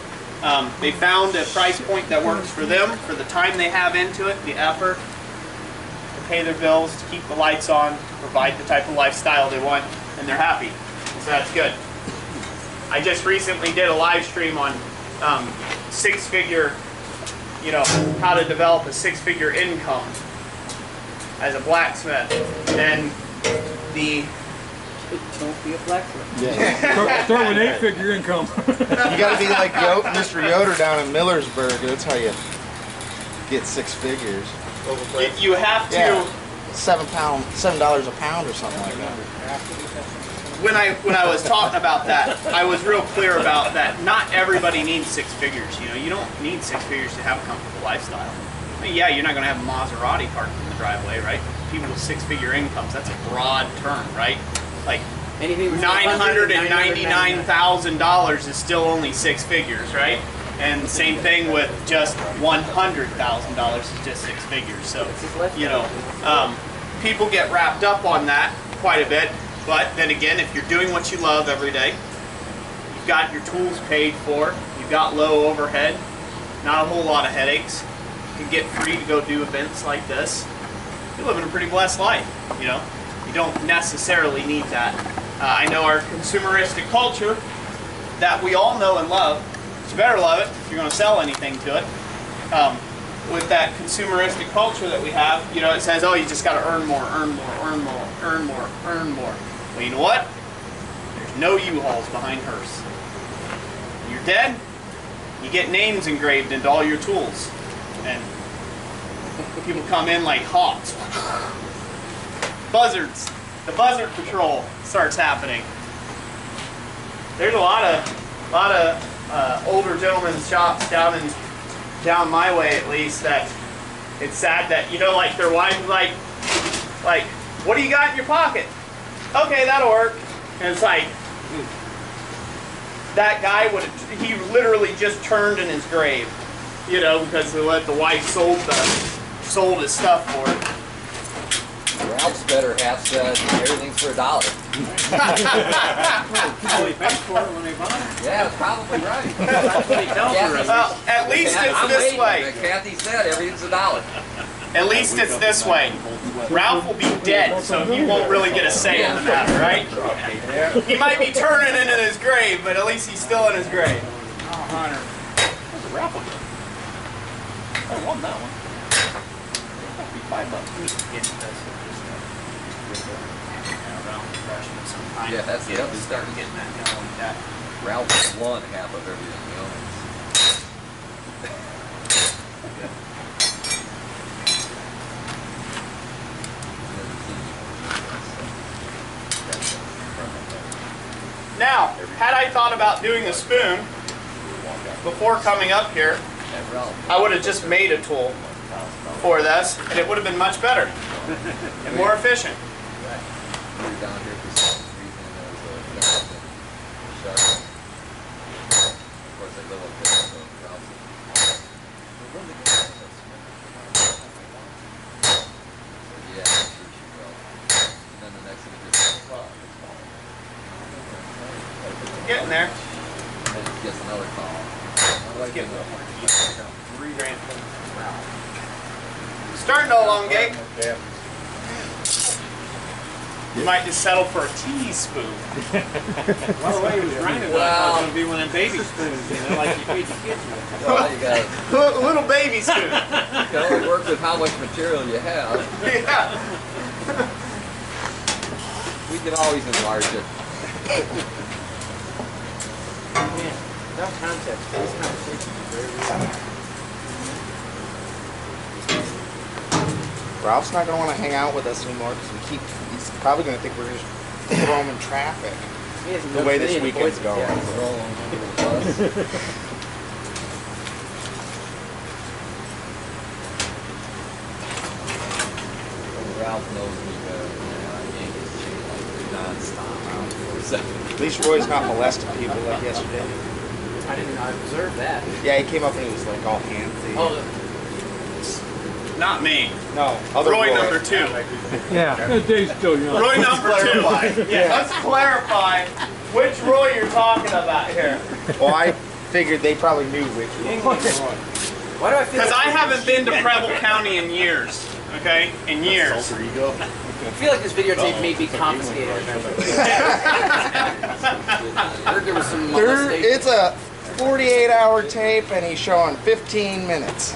They found a price point that works for them, for the time they have into it, the effort, to pay their bills, to keep the lights on, to provide the type of lifestyle they want, and they're happy. So that's good. I just recently did a live stream on 6-figure, you know, how to develop a 6-figure income as a blacksmith. And Don't be a blacksmith. Yeah. Start with 8-figure income. You got to be like Mr. Yoder down in Millersburg. That's how you get 6 figures. You have to. Yeah. $7 a pound or something like that. When I was talking about that, I was real clear about that. Not everybody needs 6 figures. You know, you don't need 6 figures to have a comfortable lifestyle. I mean, yeah, you're not going to have a Maserati parked in the driveway, right? People with 6-figure incomes, that's a broad term, right? Like $999,000 is still only 6 figures, right? And same thing with just $100,000 is just 6 figures. So, you know, people get wrapped up on that quite a bit. But then again, if you're doing what you love every day, you've got your tools paid for, you've got low overhead, not a whole lot of headaches, you can get free to go do events like this, you're living a pretty blessed life, you know? You don't necessarily need that. I know our consumeristic culture that we all know and love, you better love it if you're going to sell anything to it. With that consumeristic culture that we have, you know, it says, oh, you just got to earn more, earn more, earn more, earn more, earn more. Well, you know what? There's no U-Hauls behind hearse. When you're dead, you get names engraved into all your tools. And people come in like hawks. Buzzards. The buzzard patrol starts happening. There's a lot of older gentlemen's shops down my way, at least, that it's sad that, you know, like their wife is like, what do you got in your pocket? Okay, that'll work. And it's like, that guy he literally just turned in his grave, you know, because of what the wife sold his stuff for. Ralph's better half said everything's for $1. Yeah, that's probably right. Well, at least it's this way. Kathy said everything's $1. At least it's this way. Ralph will be dead, so he won't really get a say in the matter, right? He might be turning into his grave, but at least he's still in his grave. Oh, Hunter. Ralph one. I won that one. $5. Yeah, that's the other Starting getting that going like that. Ralph won half of everything he owns. Now, had I thought about doing the spoon before coming up here, I would have just made a tool for this, and it would have been much better and more efficient. Getting there. Gets another call. Let's get $3 grand. Starting to elongate. You might just settle for a teaspoon. Well, the way he was grinding that, I thought it was going to be one of them baby spoons, you know, like you feed the kids with. Well, you got Little baby spoon. you can only work with how much material you have. Yeah. We can always enlarge it. No context for this conversation is very real. Ralph's not going to want to hang out with us anymore because he's probably going to think we're just throw him in traffic. The way this weekend's going. Ralph knows me better than non-stop. At least Roy's not molesting people like yesterday. I didn't observe that. Yeah, he came up and he was like all handsy. Oh, Not me. No, other Roy number 2. Yeah, Dave's still young. Roy number 2. Yeah, let's clarify which Roy you're talking about here. Well, I figured they probably knew which one. why do I feel Because like I haven't been to Preble County in years. Okay? In years. I feel like this videotape may be confiscated. I heard there was some molestation. It's a 48-hour tape and he's showing 15 minutes.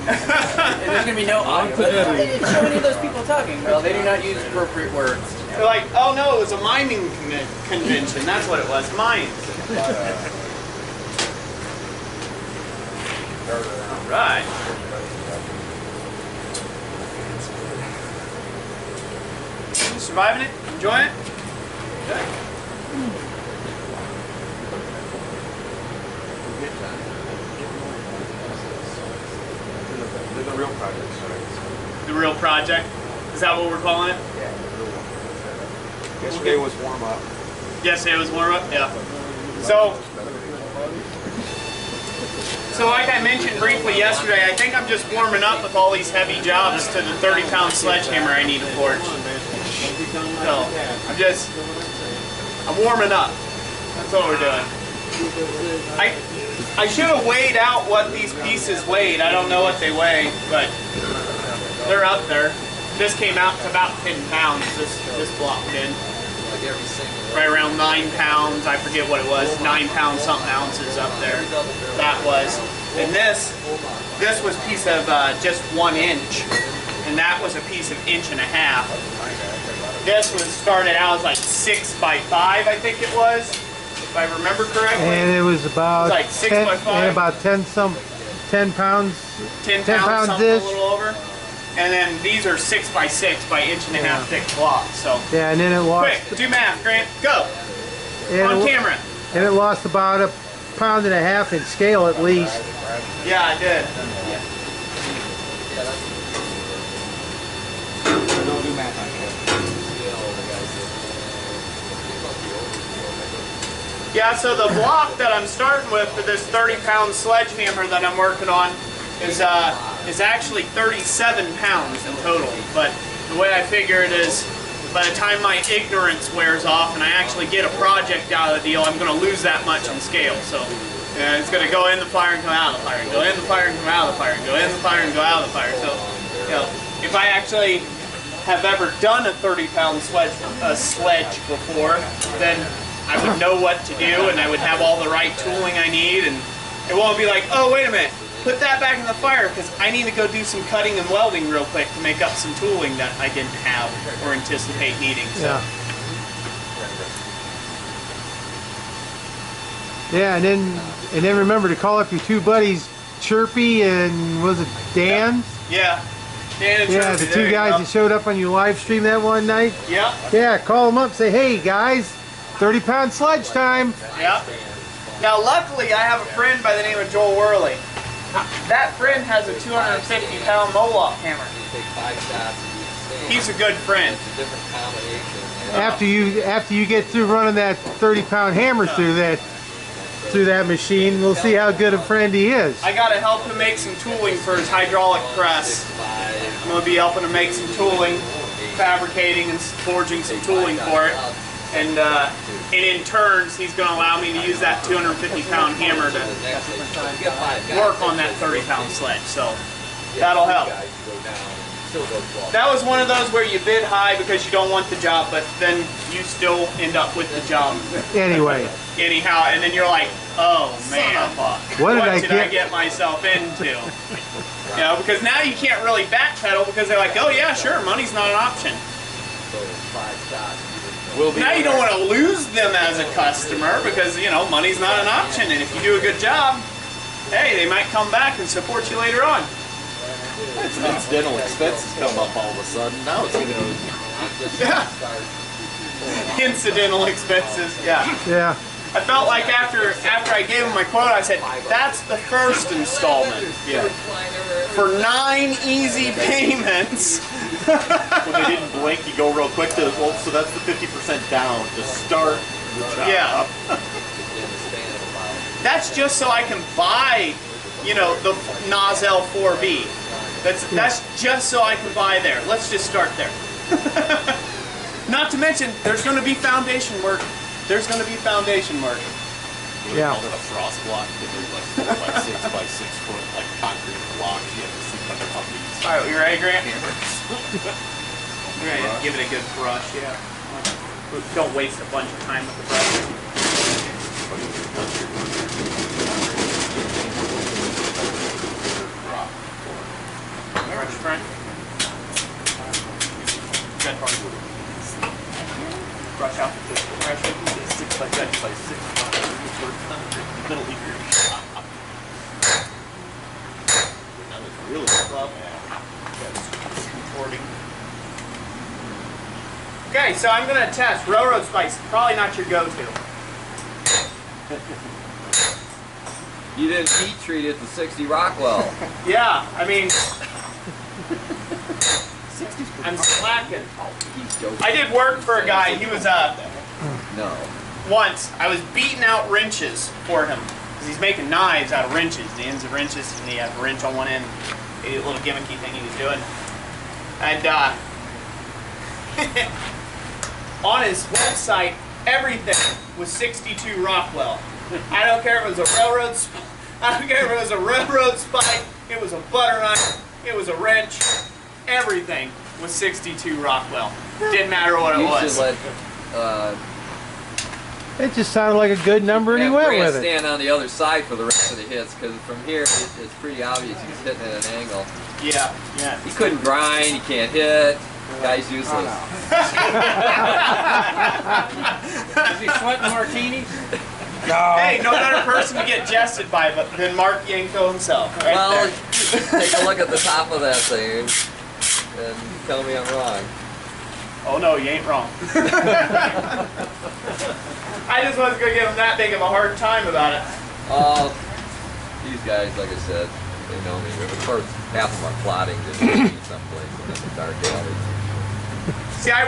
And there's going to be no audio. But they didn't show any of those people talking. Well, they do not use appropriate words. They're like, oh no, it was a miming convention. That's what it was. Mines. All right. Surviving it? Enjoying it? Good. The real project, sorry. The real project? Is that what we're calling it? Yeah, the real one. Yesterday was warm up. Yesterday was warm up? Yeah. So like I mentioned briefly yesterday, I think I'm just warming up with all these heavy jobs to the 30-pound sledgehammer I need to forge. So I'm warming up. That's what we're doing. I should have weighed out what these pieces weighed. I don't know what they weigh, but they're up there. This came out to about 10 pounds, this block did. Right around 9 pounds, I forget what it was, 9 pounds something ounces up there. That was. And this was a piece of just 1 inch, and that was a piece of 1.5 inches. This was started out as like 6 by 5, I think it was, if I remember correctly. And it was about like 6 by 5. And about 10 pounds. 10 pounds something, a little over. And then these are 6 by 6 by 1.5 inch thick blocks. So yeah, and then it lost. Quick, do math, Grant. Go. On camera. And it lost about 1.5 pounds in scale at least. Yeah, I did. Don't do math on camera. Yeah, so the block that I'm starting with for this 30-pound sledgehammer that I'm working on is actually 37 pounds in total. But the way I figure it is by the time my ignorance wears off and I actually get a project out of the deal, I'm going to lose that much in scale. So it's going to go in the fire and come out of the fire, and go in the fire and come out of the fire, and go in the fire and go out of the fire. So, you know, if I actually have ever done a 30-pound sledge before, then I would know what to do, and I would have all the right tooling I need, and it won't be like, oh, wait a minute, put that back in the fire because I need to go do some cutting and welding real quick to make up some tooling that I didn't have or anticipate needing. So. Yeah. Yeah, and then remember to call up your two buddies, Chirpy and was it Dan? Yeah. Dan and yeah, Chirpy, the two guys that showed up on your live stream that one night. Yeah. Yeah, call them up, say, hey guys, 30-pound sledge time. Yeah. Now, luckily, I have a friend by the name of Joel Worley. That friend has a 250-pound Moloch hammer. He's a good friend. After you get through running that 30-pound hammer through that machine, we'll see how good a friend he is. I gotta help him make some tooling for his hydraulic press. I'm gonna be helping him make some tooling, fabricating and forging some tooling for it. And in turns, he's going to allow me to use that 250-pound hammer to work on that 30-pound sledge. So that'll help. That was one of those where you bid high because you don't want the job, but then you still end up with the job. Anyway. Anyhow, and then you're like, oh man, what did I get myself into? You know, because now you can't really backpedal because they're like, oh yeah, sure, money's not an option. Now you don't want to lose them as a customer because, you know, money's not an option, and if you do a good job, hey, they might come back and support you later on. Some incidental expenses come up all of a sudden. Now it's going to... Yeah. Incidental expenses, yeah. Yeah. I felt like after I gave him my quote, I said, that's the first installment. Yeah. For 9 easy payments. When they didn't blink, you go real quick to, well, so that's the 50% down to start the job. Yeah. That's just so I can buy, you know, the Nozzle 4B. That's just so I can buy there. Let's just start there. Not to mention, there's going to be foundation work. There's going to be foundation work. Yeah. Called it a frost block. There's like 4 by 6 by 6 foot like concrete blocks. You have to see other companies. All right, you ready, Grant? You're ready to give it a good brush, yeah. Don't waste a bunch of time with the brush. Brush front. Good part. Brush out the brush. 6 by 6 by 6 middle ear. That was really rough. Okay, so I'm going to test railroad spice. Probably not your go-to. You didn't heat treat it to 60 Rockwell. Yeah, I mean, I'm slacking. I did work for a guy. He was No. Once I was beating out wrenches for him because he's making knives out of wrenches, the ends of wrenches, and he had a wrench on one end, a little gimmicky thing he was doing, and on his website, everything was 62 Rockwell. I don't care if it was a railroad. I don't care if it was a railroad spike. It was a butter knife. It was a wrench. Everything was 62 Rockwell. Didn't matter what it was. You should let. It just sounded like a good number, and he went with it. Stand on the other side for the rest of the hits, because from here it's pretty obvious he's hitting at an angle. Yeah, yeah. He couldn't grind. He can't hit. Guy's useless. Is he sweating martinis? No. Hey, no better person to get jested by than Mark Yanko himself. Right well, there. Take a look at the top of that thing and tell me I'm wrong. Oh no, you ain't wrong. I just wasn't going to give him that big of a hard time about it. These guys, like I said, they know me. Of course, half of them are plotting to meet someplace in the dark alley. See, I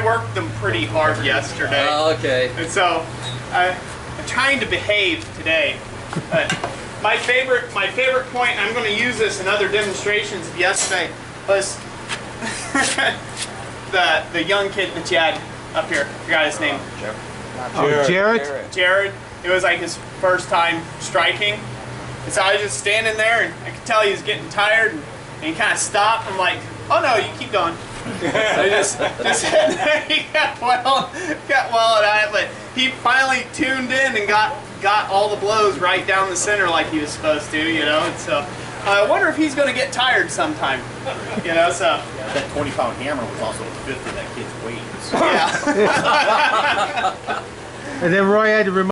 worked them pretty hard yesterday. Oh, okay. And so, I'm trying to behave today. My favorite point, and I'm going to use this in other demonstrations of yesterday, was the young kid that you had up here. Forgot his name. Jared? Jared. It was like his first time striking. And so I was just standing there, and I could tell he was getting tired, and he kind of stopped. I'm like, oh no, you keep going. I just sitting there. He got well at it, but he finally tuned in and got all the blows right down the center like he was supposed to, you know. And so I wonder if he's going to get tired sometime, you know. So that 20-pound hammer was also a fifth of that kid's weight. yeah. And then Roy had to remind